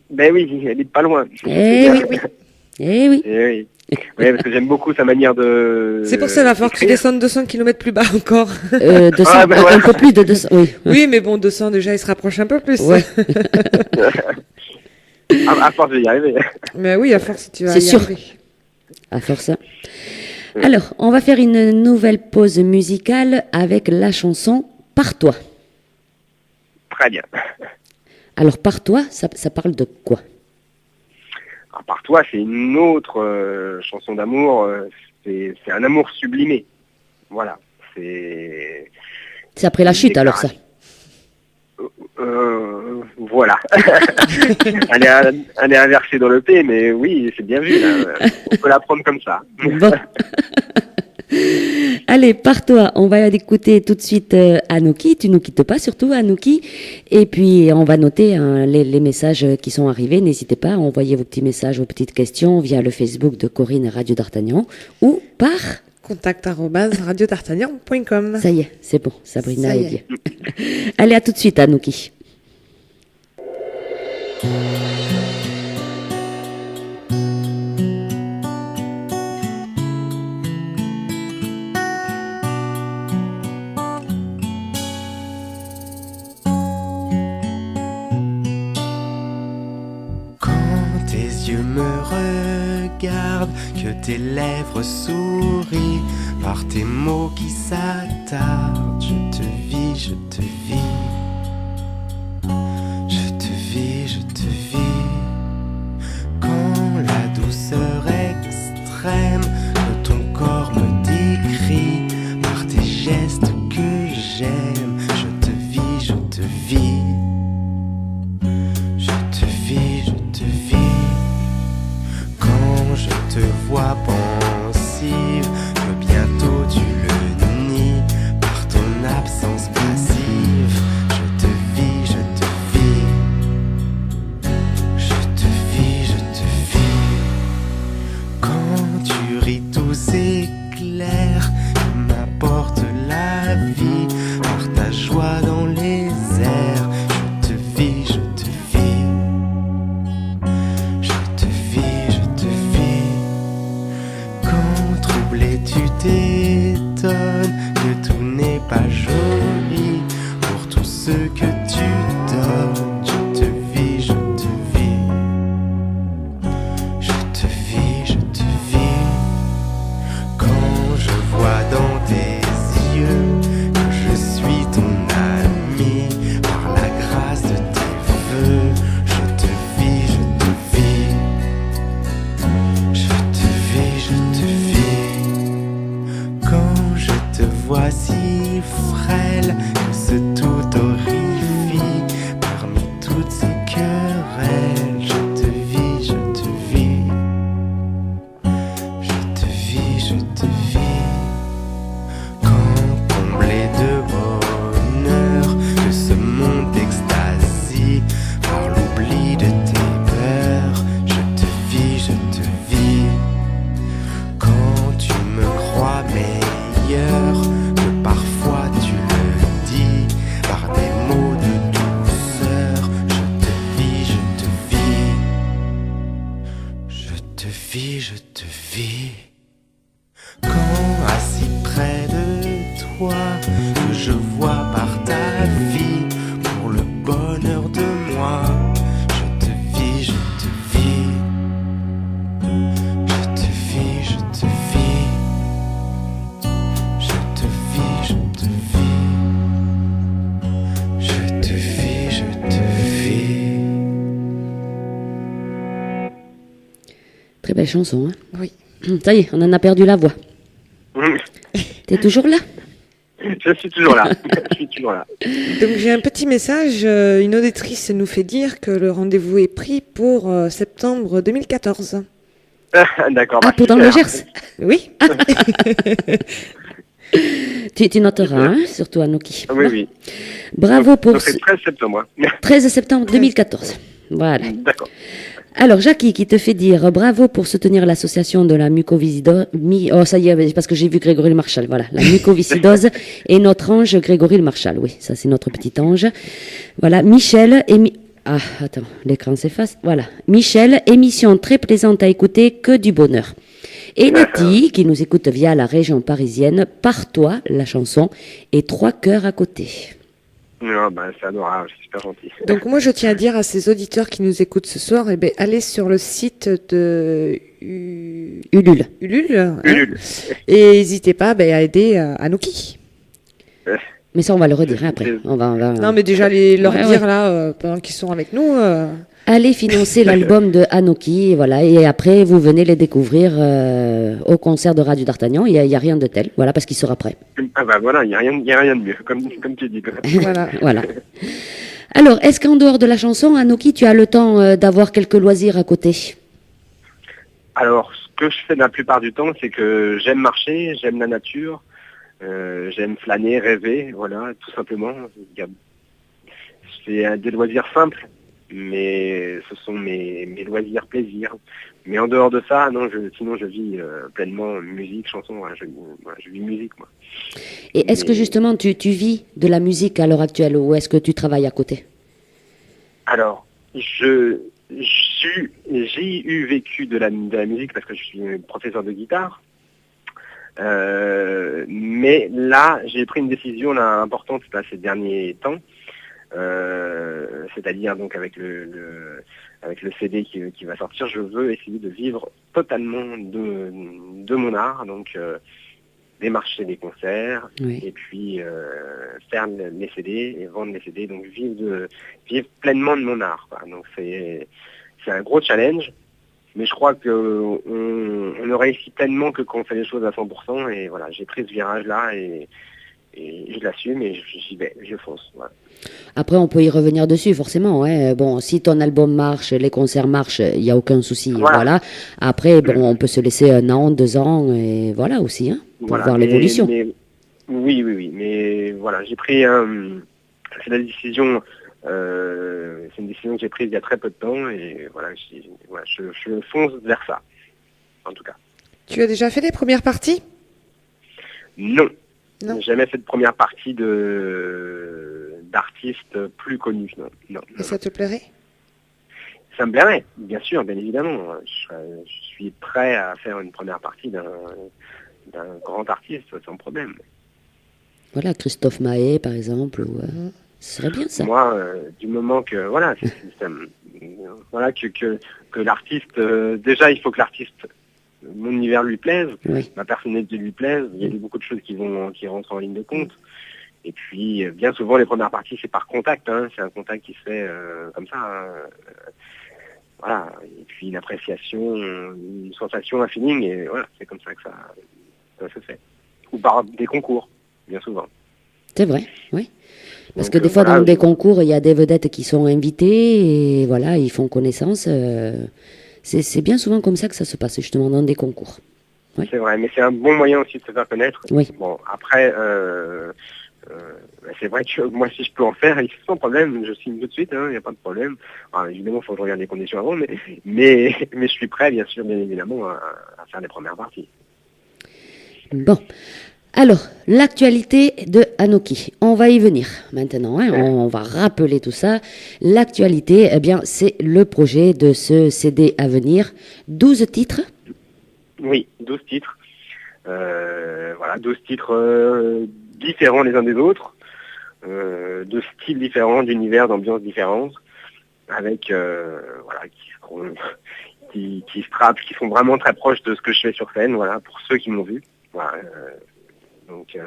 Ben oui, il habite pas loin. Eh oui. Oui, parce que j'aime beaucoup sa manière de... C'est pour ça, il va falloir que tu descendes 200 km plus bas encore. 200, un peu plus de 200, oui. Oui, mais bon, 200 déjà, il se rapproche un peu plus. Ouais. À force, je vais y arriver. Mais oui, à force, tu vas C'est y sûr. arriver. À force. Alors, on va faire une nouvelle pause musicale avec la chanson Par toi. Très bien. Alors, Par toi, ça parle de quoi? Alors, Par toi, c'est une autre chanson d'amour. C'est un amour sublimé. Voilà. C'est après la chute, alors ça. Voilà. elle est inversée dans le P, mais oui, c'est bien vu. Là. On peut la prendre comme ça. Bon. Allez, Par toi, on va écouter tout de suite Anouki. Tu nous quittes pas, surtout Anouki. Et puis, on va noter les messages qui sont arrivés. N'hésitez pas à envoyer vos petits messages, vos petites questions via le Facebook de Corinne Radio d'Artagnan ou par... contact@radiodartagnan.com. Ça y est, c'est bon, Sabrina Ça y est bien. Allez, à tout de suite, Anouki. Quand tes yeux me regardent, que tes lèvres sourient, par tes mots qui s'attardent, je te vis, je te vis. Je te vis, je te vis. Quand la douceur extrême de ton corps me décrit, par tes gestes que j'aime, je te vis, je te vis. Je te vis, je te vis. Quand je te vois pensive, que bientôt tu le nies par ton absence passive, je te vis, je te vis. Je te vis, je te vis. Quand tu ris tous éclairs qui m'apportent la vie, par ta joie dans les airs, je te vis, je te vis. Je te vis, je te vis. Quand troublé tu t'étonnes que tout n'est pas joli pour tout ce que tu donnes, je te vis, je te vis. Je te vis, je te vis. Quand je vois dans tes yeux que je suis ton ami par la grâce de tes vœux, je te vis, je te vis. Je te vis, je te vis. Quand je te vois si frêle que ce tout horrifie parmi toutes ces querelles, je te vis, je te vis. Je te vis, je te vis. Quand comblé de bonheur que ce monde d'extasie par l'oubli de tes peurs, je te vis, je te vis. Quand tu me crois meilleur que parfois tu le dis par des mots de douceur, je te vis, je te vis. Je te vis, je te vis. Quand assis près de toi, que je vois par ta vie pour le bonheur de moi, je te vis, je te vis. Je te vis, je te vis. Je te vis, je te vis. Je te vis, je te vis. Très belle chanson, hein? Oui. Ça y est, on en a perdu la voix. T'es toujours là? Je suis toujours là. Je suis toujours là. Donc j'ai un petit message. Une auditrice nous fait dire que le rendez-vous est pris pour septembre 2014. D'accord. Ah, bah, pour dans le super. Gers. Oui. Tu noteras, hein, surtout Anouki. Oui, oui. Bravo pour Ça fait 13 septembre. 13 septembre 2014. Voilà. D'accord. Alors, Jackie qui te fait dire bravo pour soutenir l'association de la mucoviscidose. Oh, ça y est, parce que j'ai vu Grégory Le Marchal. Voilà, la mucoviscidose et notre ange Grégory Le Marchal. Oui, ça c'est notre petit ange. Voilà, Michel et ah, attends, l'écran s'efface. Voilà, Michel, émission très plaisante à écouter, que du bonheur. Et Nati qui nous écoute via la région parisienne, Par toi, la chanson, et 3 cœurs à côté. Non, bah, c'est adorable, c'est super gentil. Donc moi, je tiens à dire à ces auditeurs qui nous écoutent ce soir, allez sur le site de Ulule. Ulule, hein, Ulule. et n'hésitez pas à aider Anouki. Mais ça, on va le redire après. On va... Non, mais déjà leur dire là, pendant qu'ils sont avec nous. Allez financer l'album de Anoki, voilà, et après vous venez les découvrir au concert de Radio d'Artagnan. Il y a rien de tel, voilà, parce qu'il sera prêt. Ah bah voilà, il y a rien de mieux, comme tu dis. Voilà. Voilà. Alors, est-ce qu'en dehors de la chanson, Anoki, tu as le temps d'avoir quelques loisirs à côté? Alors, ce que je fais la plupart du temps, c'est que j'aime marcher, j'aime la nature, j'aime flâner, rêver, voilà, tout simplement. C'est des loisirs simples, mais ce sont mes loisirs plaisirs. Mais en dehors de ça, non, sinon je vis pleinement musique, chanson, voilà, je vis musique, moi. Et est-ce que justement tu vis de la musique à l'heure actuelle ou est-ce que tu travailles à côté? Alors, j'ai eu vécu de la musique parce que je suis professeur de guitare. Mais là, j'ai pris une décision là, importante là, ces derniers temps. C'est-à-dire donc avec le CD qui va sortir, je veux essayer de vivre totalement de mon art, donc démarcher des concerts, Oui. et puis faire les CD et vendre les CD, donc vivre pleinement de mon art, quoi. Donc c'est un gros challenge, mais je crois qu'on ne réussit pleinement que quand on fait les choses à 100%, et voilà, j'ai pris ce virage-là et je l'assume et j'y vais, je fonce. Voilà. Après, on peut y revenir dessus, forcément. Hein. Bon, si ton album marche, les concerts marchent, il n'y a aucun souci. Voilà. Après, bon, on peut se laisser 1 an, 2 ans, et voilà aussi, hein, pour voir l'évolution. Oui. Mais voilà, j'ai pris... c'est la décision... c'est une décision que j'ai prise il y a très peu de temps, et voilà, je fonce vers ça, en tout cas. Tu as déjà fait les premières parties? Non. Non. J'ai jamais fait de première partie d'artistes plus connus. Non. Et ça te plairait? Ça me plairait, bien sûr, bien évidemment. Je suis prêt à faire une première partie d'un grand artiste, sans problème. Voilà, Christophe Maé, par exemple. Ce serait bien, ça. Moi, du moment que... Voilà, voilà que l'artiste... déjà, il faut que l'artiste... Mon univers lui plaise, Oui. ma personnalité lui plaise, il y a beaucoup de choses qui rentrent en ligne de compte. Et puis, bien souvent, les premières parties, c'est par contact, hein, c'est un contact qui se fait comme ça. Hein. Voilà, et puis une appréciation, une sensation, un feeling, et voilà, c'est comme ça que ça se fait. Ou par des concours, bien souvent. C'est vrai, oui. Parce Donc, que des fois, voilà, dans des concours, il y a des vedettes qui sont invitées, et voilà, ils font connaissance. C'est bien souvent comme ça que ça se passe, justement, dans des concours. Oui. C'est vrai, mais c'est un bon moyen aussi de se faire connaître. Oui. Bon, après, c'est vrai que moi, si je peux en faire, sans problème, je signe tout de suite, il n'y a pas de problème. Alors, évidemment, il faut que je regarde les conditions avant, mais je suis prêt, bien sûr, bien évidemment, à faire les premières parties. Bon. Alors, l'actualité de Anoki. On va y venir maintenant. Hein, on va rappeler tout ça. L'actualité, eh bien, c'est le projet de ce CD à venir. 12 titres. Oui, 12 titres. Voilà, 12 titres différents les uns des autres, de styles différents, d'univers, d'ambiances différentes, avec voilà, qui sont vraiment très proches de ce que je fais sur scène, voilà, pour ceux qui m'ont vu. Voilà, donc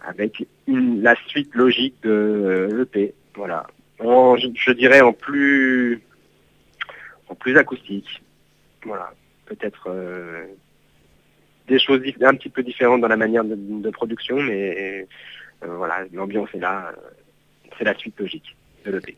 avec la suite logique de l'EP, voilà. Je dirais en plus acoustique, voilà. Peut-être des choses un petit peu différentes dans la manière de production, mais voilà, l'ambiance est là, c'est la suite logique de l'EP.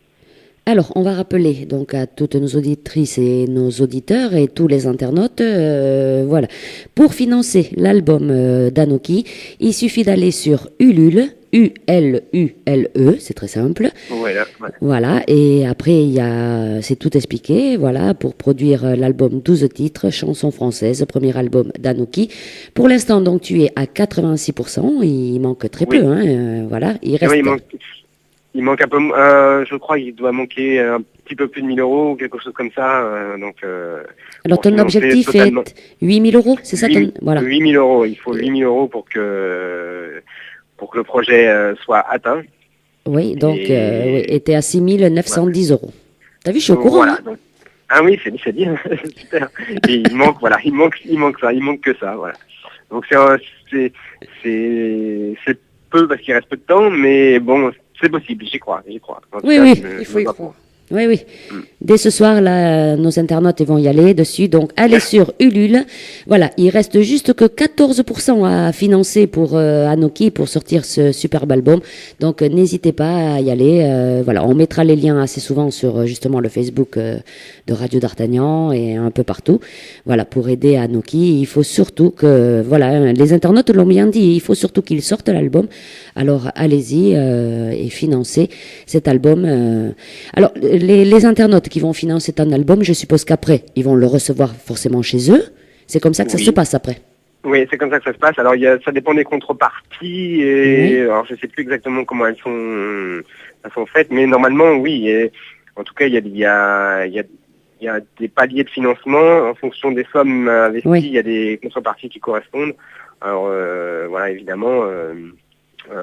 Alors, on va rappeler donc à toutes nos auditrices et nos auditeurs et tous les internautes, voilà, pour financer l'album d'Anoki, il suffit d'aller sur Ulule, U-L-U-L-E, c'est très simple. Voilà, Voilà, et après, c'est tout expliqué, voilà, pour produire l'album 12 titres, chansons françaises, premier album d'Anoki. Pour l'instant, donc, tu es à 86%, il manque très peu, hein, voilà, il reste... Oui, il manque un peu, je crois qu'il doit manquer un petit peu plus de 1 000 € ou quelque chose comme ça. Donc, alors ton objectif est 8 000 €, c'est ça? Voilà. 8 000 €, il faut 8 000 € pour que le projet soit atteint. Oui, donc Et- oui, était à 6 910 euros. T'as vu, je suis au Donc, courant. voilà. Hein. Donc, ah oui, c'est bien, super. Et il manque ça, il manque que ça, voilà. Donc c'est peu parce qu'il reste peu de temps, mais bon, c'est possible, j'y crois. En tout Oui, cas, oui. Il faut y croire. Oui, oui. Dès ce soir, là, nos internautes ils vont y aller dessus. Donc, allez sur Ulule. Voilà, il reste juste que 14% à financer pour Anoki pour sortir ce superbe album. Donc, n'hésitez pas à y aller. Voilà, on mettra les liens assez souvent sur justement le Facebook de Radio d'Artagnan et un peu partout. Voilà, pour aider Anoki, il faut surtout que, voilà, les internautes l'ont bien dit, il faut surtout qu'ils sortent l'album. Alors, allez-y et financez cet album. Alors, les internautes qui vont financer un album, je suppose qu'après, ils vont le recevoir forcément chez eux. C'est comme ça que ça Oui. se passe après. Oui, c'est comme ça que ça se passe. Alors, ça dépend des contreparties et alors je sais plus exactement comment elles sont faites, mais normalement, oui. Et, en tout cas, il y a des paliers de financement en fonction des sommes investies. Oui. Il y a des contreparties qui correspondent. Alors, voilà, évidemment,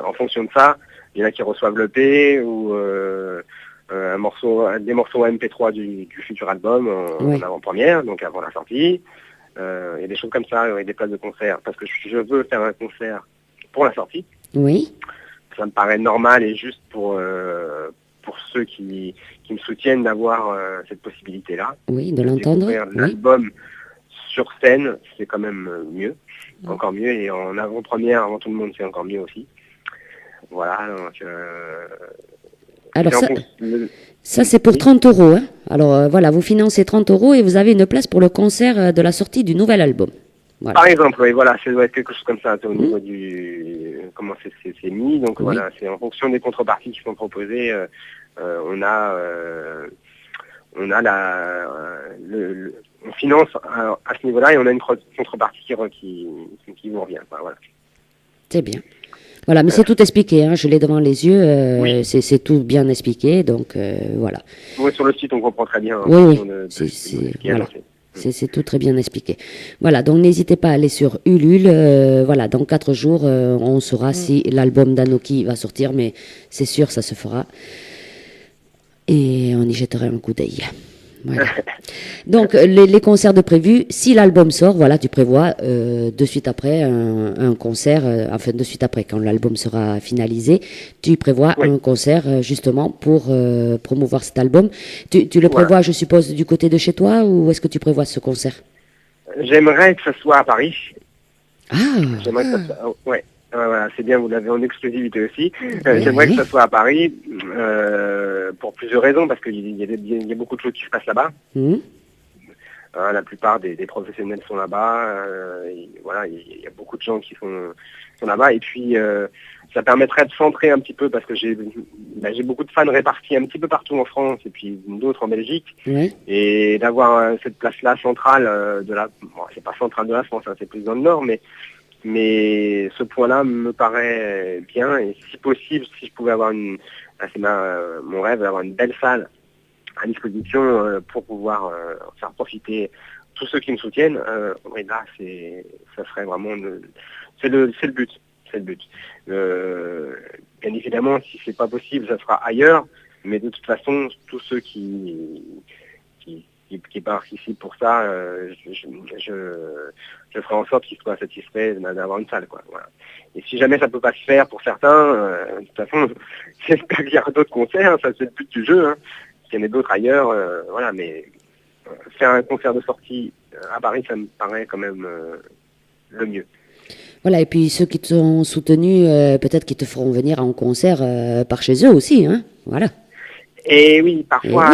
en fonction de ça, il y en a qui reçoivent l'EP ou des morceaux MP3 du futur album en avant-première, donc avant la sortie. Et des choses comme ça, et des places de concert, parce que je veux faire un concert pour la sortie. Oui, Ça me paraît normal et juste pour ceux qui me soutiennent d'avoir cette possibilité-là. oui, de l'entendre. Découvrir Oui. l'album sur scène, c'est quand même mieux, encore mieux, et en avant-première, avant tout le monde, c'est encore mieux aussi. Voilà, donc... Alors c'est en ça, fonction- ça c'est pour 30 euros. Hein. Alors voilà, vous financez 30 euros et vous avez une place pour le concert de la sortie du nouvel album. Voilà. Par exemple, oui, voilà, ça doit être quelque chose comme ça, au niveau comment c'est mis. Donc Oui. voilà, c'est en fonction des contreparties qui sont proposées. On a on finance à ce niveau-là et on a une contrepartie qui vous revient. Voilà. C'est bien. Voilà, mais c'est tout expliqué, hein, je l'ai devant les yeux, Oui. c'est tout bien expliqué, donc voilà. Oui, sur le site, on comprend très bien. Oui, oui, Ce qui est voilà. annoncé. C'est tout très bien expliqué. Voilà, donc n'hésitez pas à aller sur Ulule. Voilà, dans 4 jours, on saura si l'album d'Anoki va sortir, mais c'est sûr, ça se fera. Et on y jettera un coup d'œil. Voilà. Donc, les concerts de prévus, si l'album sort, voilà, tu prévois de suite après un concert, enfin de suite après, quand l'album sera finalisé, tu prévois Oui. un concert justement pour promouvoir cet album. Tu le Voilà. prévois, je suppose, du côté de chez toi ou est-ce que tu prévois ce concert? J'aimerais que ce soit à Paris. Ah, J'aimerais que ça soit... Ouais. Voilà, c'est bien, vous l'avez en exclusivité aussi. Oui. J'aimerais que ça soit à Paris pour plusieurs raisons, parce qu'il y a beaucoup de choses qui se passent là-bas. La plupart des professionnels sont là-bas. Voilà, il y a beaucoup de gens qui sont là-bas. Et puis, ça permettrait de centrer un petit peu, parce que j'ai beaucoup de fans répartis un petit peu partout en France et puis d'autres en Belgique. oui, Et d'avoir cette place-là centrale bon, c'est pas centrale de la France, hein, c'est plus dans le nord, mais ce point-là me paraît bien, et si possible, si je pouvais avoir c'est mon rêve d'avoir une belle salle à disposition pour pouvoir faire profiter tous ceux qui me soutiennent. Oui, là, ça serait vraiment c'est le but, c'est le but. Bien évidemment, si c'est pas possible, ça sera ailleurs, mais de toute façon, tous ceux qui participent pour ça, je ferai en sorte qu'ils soient satisfaits d'avoir une salle, quoi. Voilà. Et si jamais ça peut pas se faire pour certains, de toute façon, j'espère qu'il y aura d'autres concerts, ça c'est le but du jeu, hein. S'il y en a d'autres ailleurs, voilà, mais faire un concert de sortie à Paris, ça me paraît quand même le mieux. voilà. Et puis ceux qui t'ont soutenu, peut-être qu'ils te feront venir en concert par chez eux aussi, hein. Voilà. Et oui, parfois,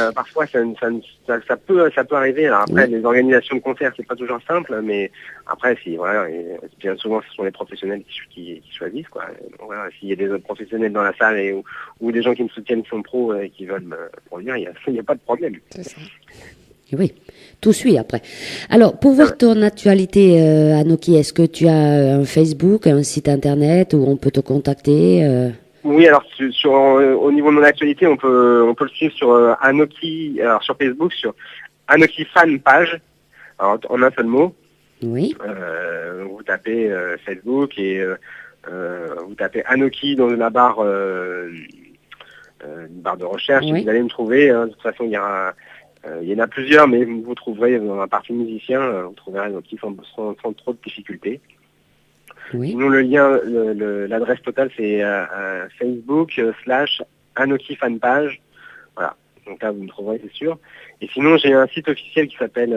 Et parfois ça peut arriver. Alors après, les organisations de concerts, c'est pas toujours simple, mais après, voilà, et bien souvent, ce sont les professionnels qui choisissent, quoi. Donc, voilà, s'il y a des autres professionnels dans la salle ou des gens qui me soutiennent, qui sont pros et qui veulent me produire, il y a pas de problème. C'est ça. Oui, tout suit après. Alors, pour voir ton actualité, Anoki, est-ce que tu as un Facebook, un site internet où on peut te contacter Oui, alors au niveau de mon actualité, on peut le suivre sur Anoki, alors sur Facebook, sur Anoki Fan Page, alors en un seul mot. Oui, Vous tapez Facebook et vous tapez Anoki dans la barre une barre de recherche, Oui. et vous allez me trouver. De toute façon, il y en a plusieurs, mais vous trouverez dans la partie musicien, vous trouverez Anoki sans trop de difficultés. Oui. Sinon, le lien, l'adresse totale, c'est Facebook /Anoki fanpage. Voilà. Donc là, vous me trouverez, c'est sûr. Et sinon, j'ai un site officiel qui s'appelle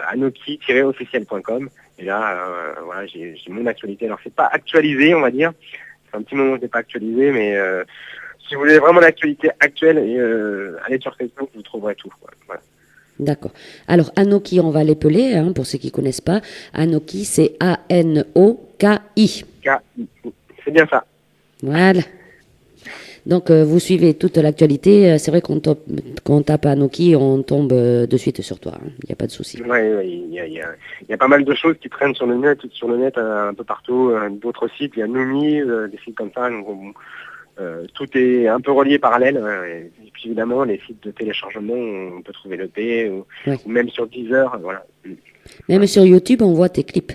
anoki-officiel.com. Et là, voilà, j'ai mon actualité. Alors, c'est pas actualisé, on va dire. C'est un petit moment que c'est pas actualisé, mais si vous voulez vraiment l'actualité actuelle, allez sur Facebook, vous trouverez tout. Voilà. D'accord. Alors, Anoki, on va l'épeler, hein, pour ceux qui connaissent pas. Anoki, c'est A-N-O-K-I. C'est bien ça. Voilà. Donc, vous suivez toute l'actualité. C'est vrai qu'on tape Anoki, on tombe de suite sur toi. Il n'y a pas de souci. Ouais, il y a pas mal de choses qui traînent sur le net un peu partout. D'autres sites, il y a Nomi, des sites comme ça. Donc, tout est un peu relié parallèle. Et puis évidemment, les sites de téléchargement, on peut trouver l'EP, ou même sur Deezer. Voilà. Même sur YouTube, on voit tes clips.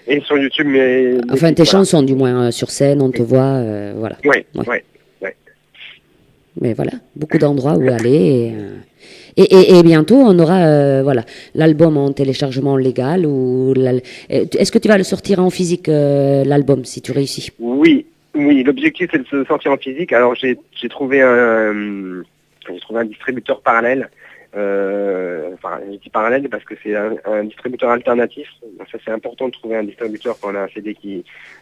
Et sur YouTube, mais... Enfin, tes chansons, du moins, sur scène, on te voit, voilà. Ouais. Mais voilà, beaucoup d'endroits où aller. Et bientôt, on aura voilà, l'album en téléchargement légal. Est-ce que tu vas le sortir en physique, l'album, si tu réussis? Oui, l'objectif, c'est de se sortir en physique. Alors, j'ai trouvé un distributeur parallèle. Enfin, je dis parallèle parce que c'est un distributeur alternatif. Donc ça, c'est important de trouver un distributeur quand on a un CD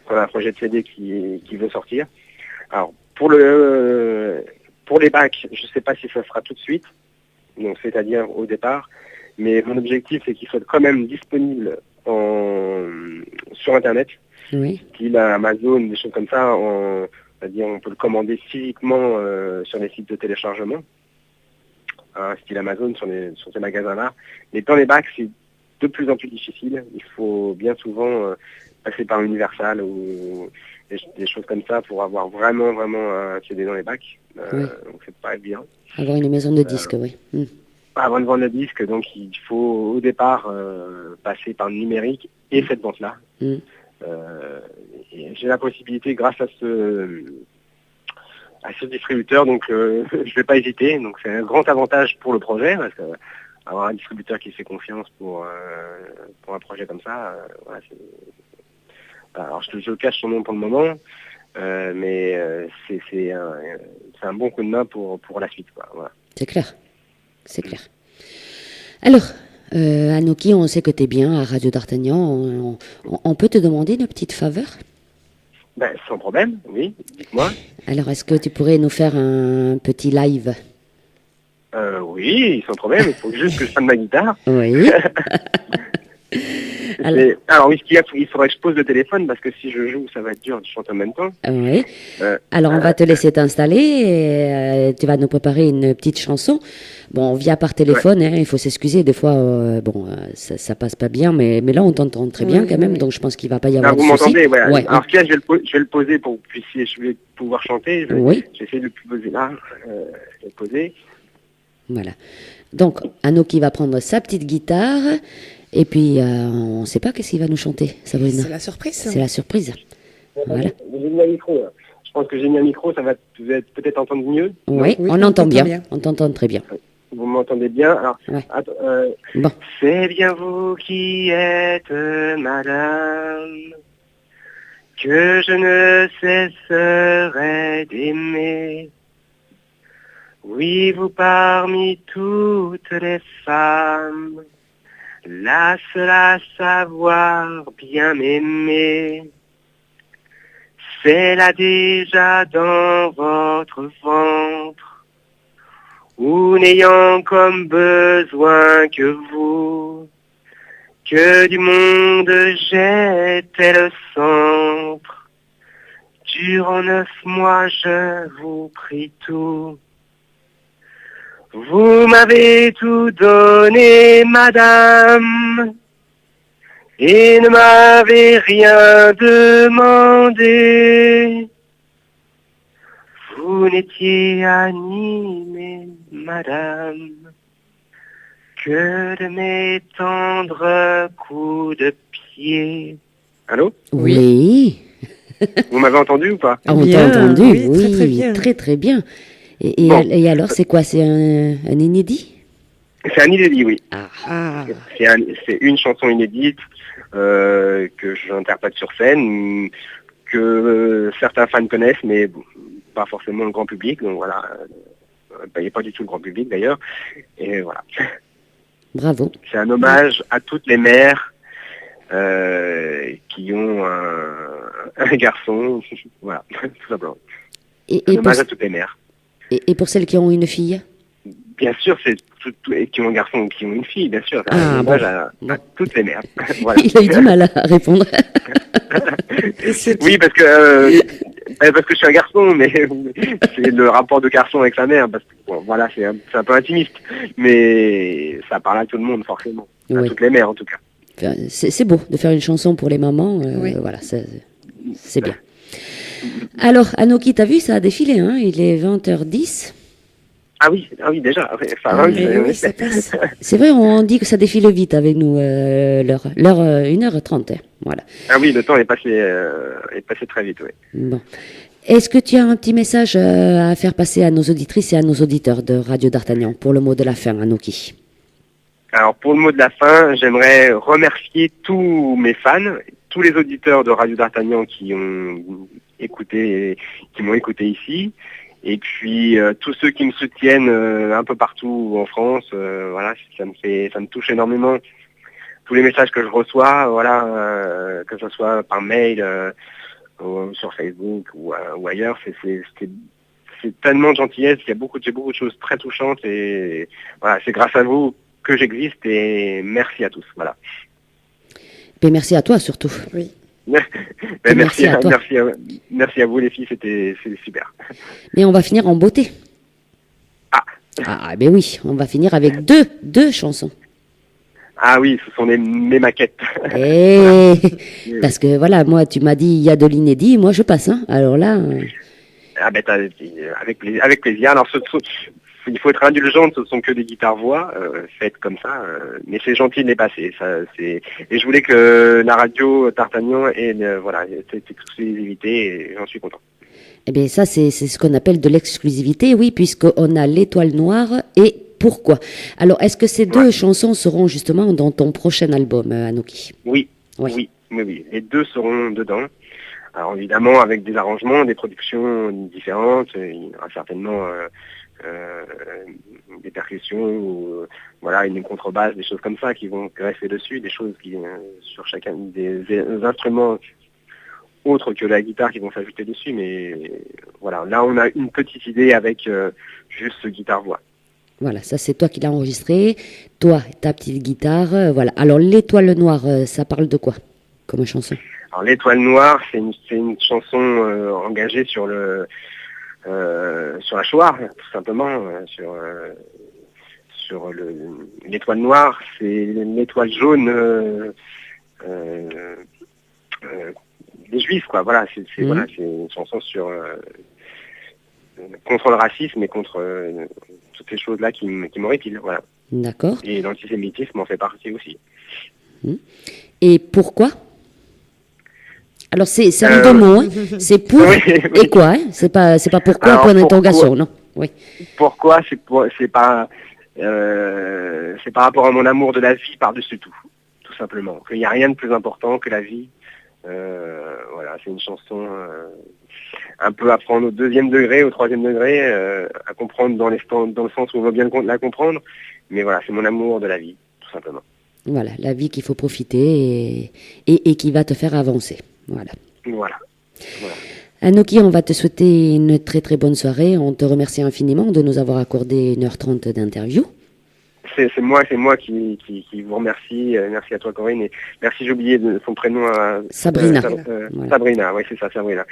quand on a un projet de CD qui veut sortir. Alors, pour les bacs, je ne sais pas si ça sera tout de suite, donc c'est-à-dire au départ, mais mon objectif, c'est qu'il soit quand même disponible sur Internet. Oui. Style Amazon, des choses comme ça, c'est-à-dire on peut le commander physiquement sur les sites de téléchargement. Style Amazon sur ces magasins-là. Mais dans les bacs, c'est de plus en plus difficile. Il faut bien souvent passer par Universal ou des choses comme ça pour avoir vraiment un CD dans les bacs. Oui. Donc c'est pas bien. Avoir une maison de disques, oui. Avant de vendre le disque, donc il faut au départ passer par le numérique et cette vente-là. Et j'ai la possibilité, grâce à ce distributeur, donc je vais pas hésiter. Donc c'est un grand avantage pour le projet, parce que avoir un distributeur qui fait confiance pour un projet comme ça, voilà, alors je cache son nom pour le moment, mais c'est un bon coup de main pour la suite, quoi. Voilà. C'est clair. Alors, Anoki, on sait que tu es bien à Radio d'Artagnan. On peut te demander une petite faveur? Ben, sans problème, oui, dites-moi. Alors, est-ce que tu pourrais nous faire un petit live? Oui, sans problème, il faut juste que je prenne ma guitare. Oui. Alors oui, il faudrait que je pose le téléphone, parce que si je joue, ça va être dur de chanter en même temps. Oui. Alors, on va te laisser t'installer et tu vas nous préparer une petite chanson. Bon, via par téléphone, hein, il faut s'excuser. Des fois, ça passe pas bien, mais là, on t'entend très bien quand même, donc je pense qu'il va pas y avoir de soucis. Vous m'entendez, ouais. Ouais. Alors, là, je vais le poser pour que je vais pouvoir chanter. Je vais essayer de le poser là. Je vais le poser. Voilà. Donc, Anoki va prendre sa petite guitare. Et puis, on ne sait pas qu'est-ce qu'il va nous chanter, Sabrina. C'est la surprise. C'est la surprise. Voilà. J'ai mis un micro, là. Je pense que j'ai mis un micro, ça va peut-être entendre mieux. Oui, on entend bien. On t'entend très bien. Vous m'entendez bien? Alors, bon. C'est bien vous qui êtes, madame, que je ne cesserai d'aimer. Oui, vous parmi toutes les femmes, la seule à savoir bien m'aimer, c'est là déjà dans votre ventre, où n'ayant comme besoin que vous, que du monde j'étais le centre. Durant 9 mois je vous prie tout. Vous m'avez tout donné, madame, et ne m'avez rien demandé. Vous n'étiez animée, madame, que de mes tendres coups de pied. Allô? Oui. Vous m'avez entendu ou pas? Ah, on Bien, t'a entendu, oui, oui, très, très bien. très très bien. Et, Bon. et alors, c'est quoi? C'est un inédit? C'est un inédit, oui. Ah, C'est une chanson inédite que j'interprète sur scène, que certains fans connaissent, mais bon, pas forcément le grand public. Donc voilà, il n'y a pas du tout le grand public d'ailleurs. Et voilà. Bravo. C'est un hommage à toutes les mères qui ont un garçon. Voilà, tout simplement. Et, Un et, pour, hommage à toutes les mères. et pour celles qui ont une fille? Bien sûr, c'est et qui ont un garçon ou qui ont une fille, bien sûr. C'est Ah, un hommage bon. à toutes les mères. Voilà. Il a eu du mal à répondre. et c'est Oui, parce que je suis un garçon, mais c'est le rapport de garçon avec sa mère. Parce que bon, voilà, c'est un peu intimiste, mais ça parle à tout le monde forcément, à Oui. toutes les mères en tout cas. Enfin, c'est beau de faire une chanson pour les mamans. Oui. Voilà, c'est bien. Alors, Anoki, t'as vu, ça a défilé, hein? Il est 20h10. Ah oui, déjà. Enfin, Ah, oui, mais oui, ça passe. C'est vrai, on dit que ça défile vite avec nous, l'heure 1h30. Voilà. Ah oui, le temps est passé très vite, oui. Bon. Est-ce que tu as un petit message à faire passer à nos auditrices et à nos auditeurs de Radio d'Artagnan pour le mot de la fin, Anoki? Alors pour le mot de la fin, j'aimerais remercier tous mes fans, tous les auditeurs de Radio d'Artagnan qui ont écouté, qui m'ont écouté ici, et puis tous ceux qui me soutiennent un peu partout en France. Voilà, ça me touche énormément. Tous les messages que je reçois, voilà, que ce soit par mail, ou sur Facebook ou ailleurs, c'est tellement de gentillesse. J'ai beaucoup de choses très touchantes et voilà, c'est grâce à vous que j'existe et merci à tous. Voilà. Et merci à toi surtout. Oui. Ben, merci à toi. Merci à vous les filles, c'était super. Mais on va finir en beauté. Ah. Ah, ben oui, on va finir avec deux chansons. Ah oui, ce sont mes maquettes. Et parce que voilà, moi tu m'as dit il y a de l'inédit, moi je passe. Hein. Alors là, Ah ben avec plaisir. Alors il faut être indulgent, ce sont que des guitares-voix faites comme ça, mais c'est gentil de les passer. Et je voulais que la radio D'Artagnan ait voilà, cette exclusivité et j'en suis content. eh bien ça c'est ce qu'on appelle de l'exclusivité, oui, puisqu'on a l'Étoile Noire et Pourquoi. Alors est-ce que ces deux chansons seront justement dans ton prochain album, Anoki? Oui. Les deux seront dedans. Alors évidemment avec des arrangements, des productions différentes, il y aura certainement des percussions ou voilà, une contrebasse, des choses comme ça qui vont greffer dessus, des choses qui sur chacun des instruments autres que la guitare qui vont s'ajouter dessus, mais voilà, là on a une petite idée avec juste guitare-voix. Voilà, ça c'est toi qui l'as enregistré, toi, ta petite guitare, voilà. Alors l'Étoile Noire, ça parle de quoi comme chanson? Alors l'Étoile Noire, c'est une chanson engagée sur sur la Shoah, tout simplement, sur l'étoile noire, c'est l'étoile jaune des Juifs, quoi. Voilà, c'est une chanson sur contre le racisme et contre toutes ces choses-là qui m'horripilent, voilà. D'accord. Et l'antisémitisme en fait partie aussi. Et pourquoi? Alors c'est en deux mots, hein. C'est pour oui. et quoi, hein. C'est pas pourquoi, Alors, point d'interrogation, non. Oui. Pourquoi? C'est par rapport à mon amour de la vie par-dessus tout simplement. Il n'y a rien de plus important que la vie. Voilà, c'est une chanson un peu à prendre au deuxième degré, au troisième degré, à comprendre dans le sens où on veut bien la comprendre. Mais voilà, c'est mon amour de la vie, tout simplement. Voilà, la vie qu'il faut profiter et qui va te faire avancer. Voilà. Anoki, on va te souhaiter une très très bonne soirée. On te remercie infiniment de nous avoir accordé 1h30 d'interview. C'est moi qui vous remercie. Merci à toi Corinne et merci, j'ai oublié son prénom. Sabrina. Voilà. Sabrina, oui c'est ça, Sabrina.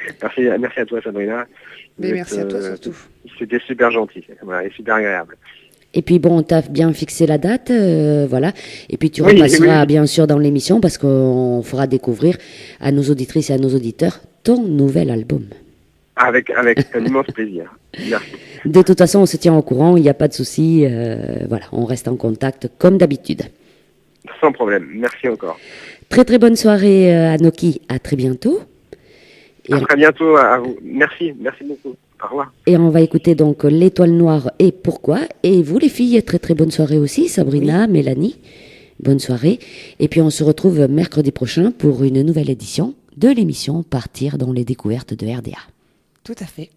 Merci à toi Sabrina. Mais merci à toi surtout. C'était super gentil, voilà, et super agréable. Et puis bon, on t'a bien fixé la date, voilà. Et puis tu repasseras bien sûr dans l'émission parce qu'on fera découvrir à nos auditrices et à nos auditeurs ton nouvel album. Avec un immense plaisir. Merci. De toute façon, on se tient au courant, il n'y a pas de souci. Voilà, on reste en contact comme d'habitude. Sans problème. Merci encore. Très très bonne soirée, Anoki. À très bientôt. Et À très bientôt à vous. Merci beaucoup. Au revoir. Et on va écouter donc l'Étoile Noire et pourquoi. Et vous les filles, très très bonne soirée aussi, Sabrina, Mélanie. Bonne soirée. Et puis on se retrouve mercredi prochain pour une nouvelle édition de l'émission Partir dans les découvertes de RDA. Tout à fait.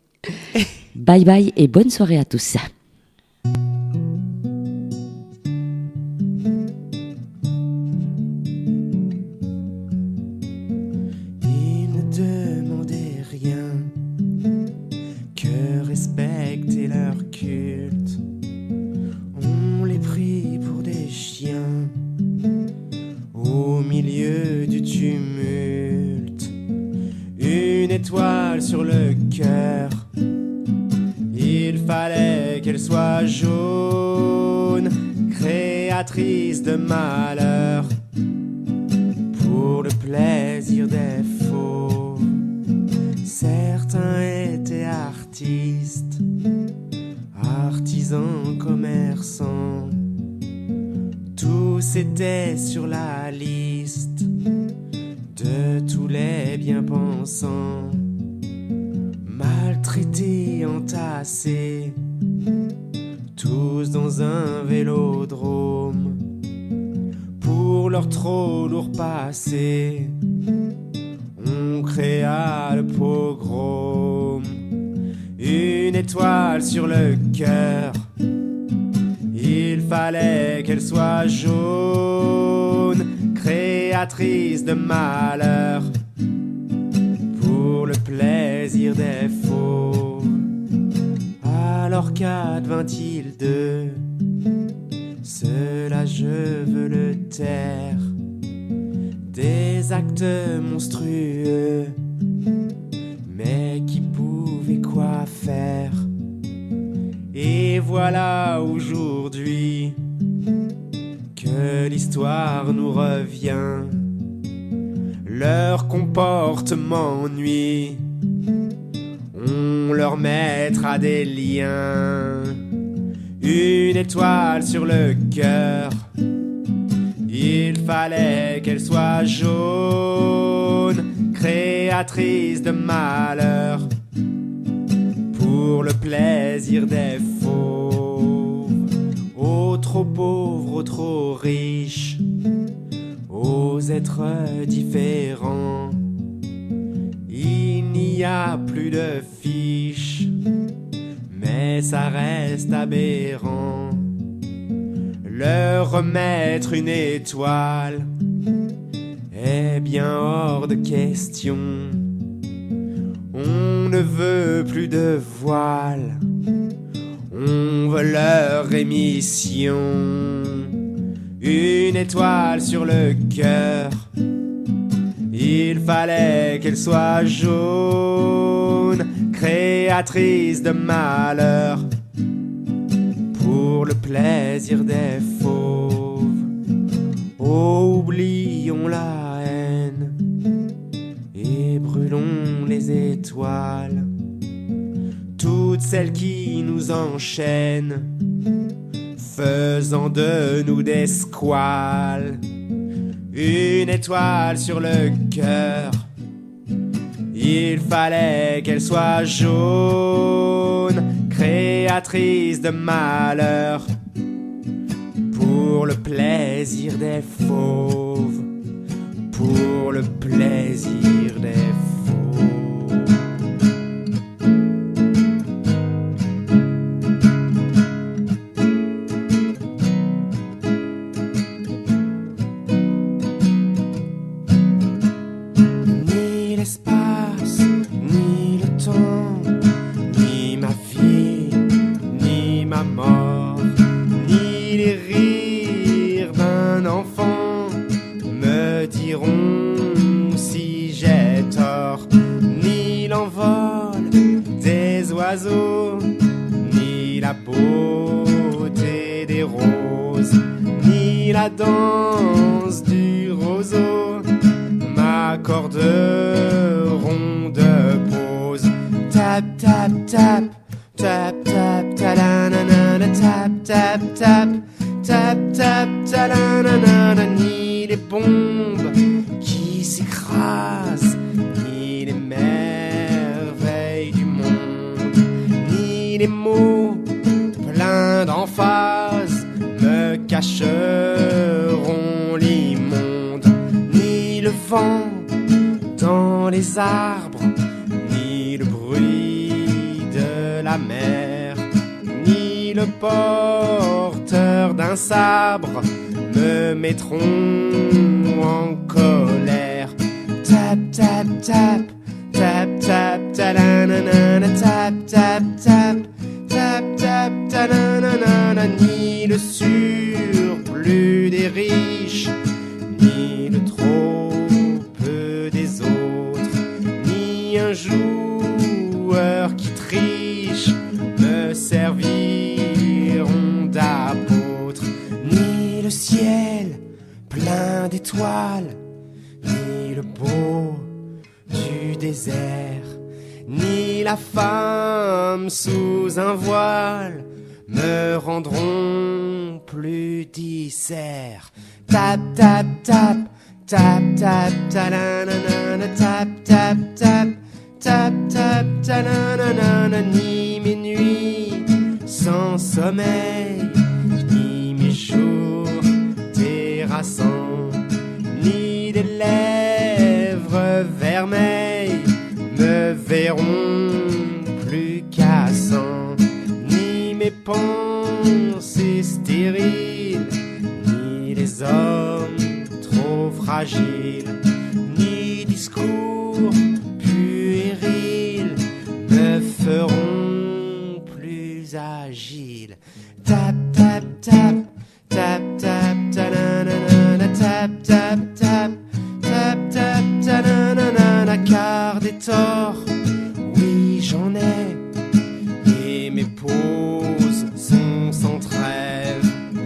Bye bye et bonne soirée à tous. Ils ne demandaient rien que respecter leur culte. On les prit pour des chiens au milieu du tumulte. Une étoile sur le cœur, il fallait qu'elle soit jaune, créatrice de malheur, pour le plaisir des faux. Certains étaient artistes, artisans, commerçants, tous étaient sur la liste de tous les bien-pensants, maltraités, entassés, tous dans un vélodrome, pour leur trop lourd passé, on créa le pogrom. Une étoile sur le cœur, il fallait qu'elle soit jaune, créatrice de malheur, pour le plaisir des faux. Alors qu'advint-il d'eux? Cela je veux le taire. Des actes monstrueux, mais qui pouvaient quoi faire? Et voilà aujourd'hui que l'histoire nous revient. Leur comportement nuit, on leur mettra des liens. Une étoile sur le cœur, il fallait qu'elle soit jaune, créatrice de malheur, pour le plaisir des fauves. Aux trop pauvres, aux trop riches, aux êtres différents, il n'y a plus de fiches, mais ça reste aberrant. Leur remettre une étoile est bien hors de question. On ne veut plus de voile, on veut leur émission. Une étoile sur le cœur, il fallait qu'elle soit jaune, créatrice de malheur, pour le plaisir des fauves. Oh, oublions la haine et brûlons les étoiles, toutes celles qui nous enchaînent, faisant de nous des squales. Une étoile sur le cœur, il fallait qu'elle soit jaune, créatrice de malheur, pour le plaisir des fauves, pour le plaisir des fauves. Ni l'espace, ni le temps, ni ma vie, ni ma mort, ni les rires d'un enfant me diront si j'ai tort, ni l'envol des oiseaux, ni la beauté des roses, ni la danse du roseau m'accorderont de pause. Tap tap tap, tap tap ta la na na na, tap tap tap, tap tap ta la na na na. Ni les bombes qui s'écrasent, ni les mers les mots pleins d'emphase me cacheront l'immonde. Ni le vent dans les arbres, ni le bruit de la mer, ni le porteur d'un sabre me mettront en colère. Tap, tap, tap, tap, tap, ta-la-na-na-na, tap, tap, tap, tap, tap, ta-la-na-na-na. Ni le surplus des riches, ni le trop peu des autres, ni un joueur qui triche me serviront d'apôtre. Ni le ciel plein d'étoiles, ni le beau du désert, ni la femme sous un voile me rendront plus disert. Tap, tap, tap, tap, tap, ta-la-na-na-na, tap, tap, tap, tap, tap, ta-la-na-na-na. Ni mes nuits sans sommeil, ni mes jours terrassants, ni des lèvres vermeilles me verront plus cassant, ni mes pensées stériles, ni les hommes trop fragiles, ni discours puérils me feront plus agile. Tap, tap, tap, tap, tap, ta-na-na-na, tap, tap, tap, tap, tap, ta-na-na-na. Car des torts, oui j'en ai, et mes pauses sont sans trêve.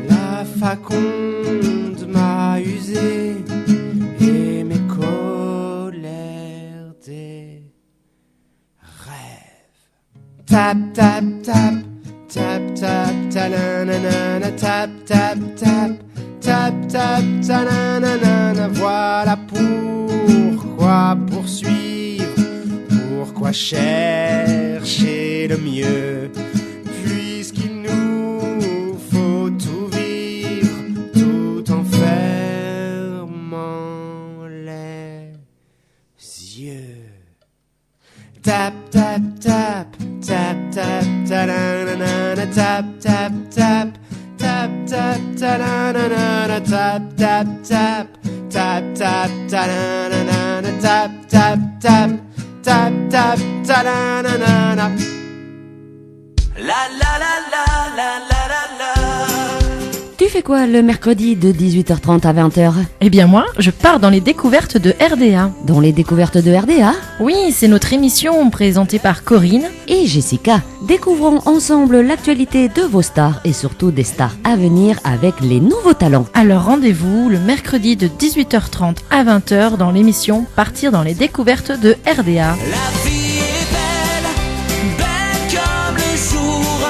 La faconde m'a usé, et mes colères des rêves. Tap, tap, tap, tap, tap, ta-la-na-na-na, tap, tap, tap, tap, tap, ta-la-na-na-na. Voilà pourquoi poursuivre, pourquoi chercher le mieux, puisqu'il nous faut tout vivre tout en fermant les yeux. Tap, tap, tap, tap, tap, ta-la-na-na-na, tap, tap, tap, tap, tap, ta-la-na-na-na, tap, tap, tap, tap, tap, ta-la-na-na-na, tap, tap, tap, tap, tap, ta-la-na-na-na. La la la la la la la la. Tu fais quoi le mercredi de 18h30 à 20h? Eh bien moi, je pars dans les découvertes de RDA. Dans les découvertes de RDA Oui, c'est notre émission présentée par Corinne. et Jessica. Découvrons ensemble l'actualité de vos stars et surtout des stars à venir avec les nouveaux talents. Alors rendez-vous le mercredi de 18h30 à 20h dans l'émission Partir dans les découvertes de RDA. La vie est belle, belle comme le jour,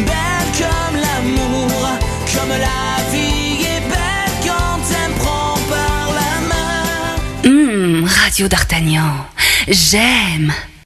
belle comme l'amour, comme la vie est belle quand elle me prend par la main. Radio d'Artagnan, j'aime.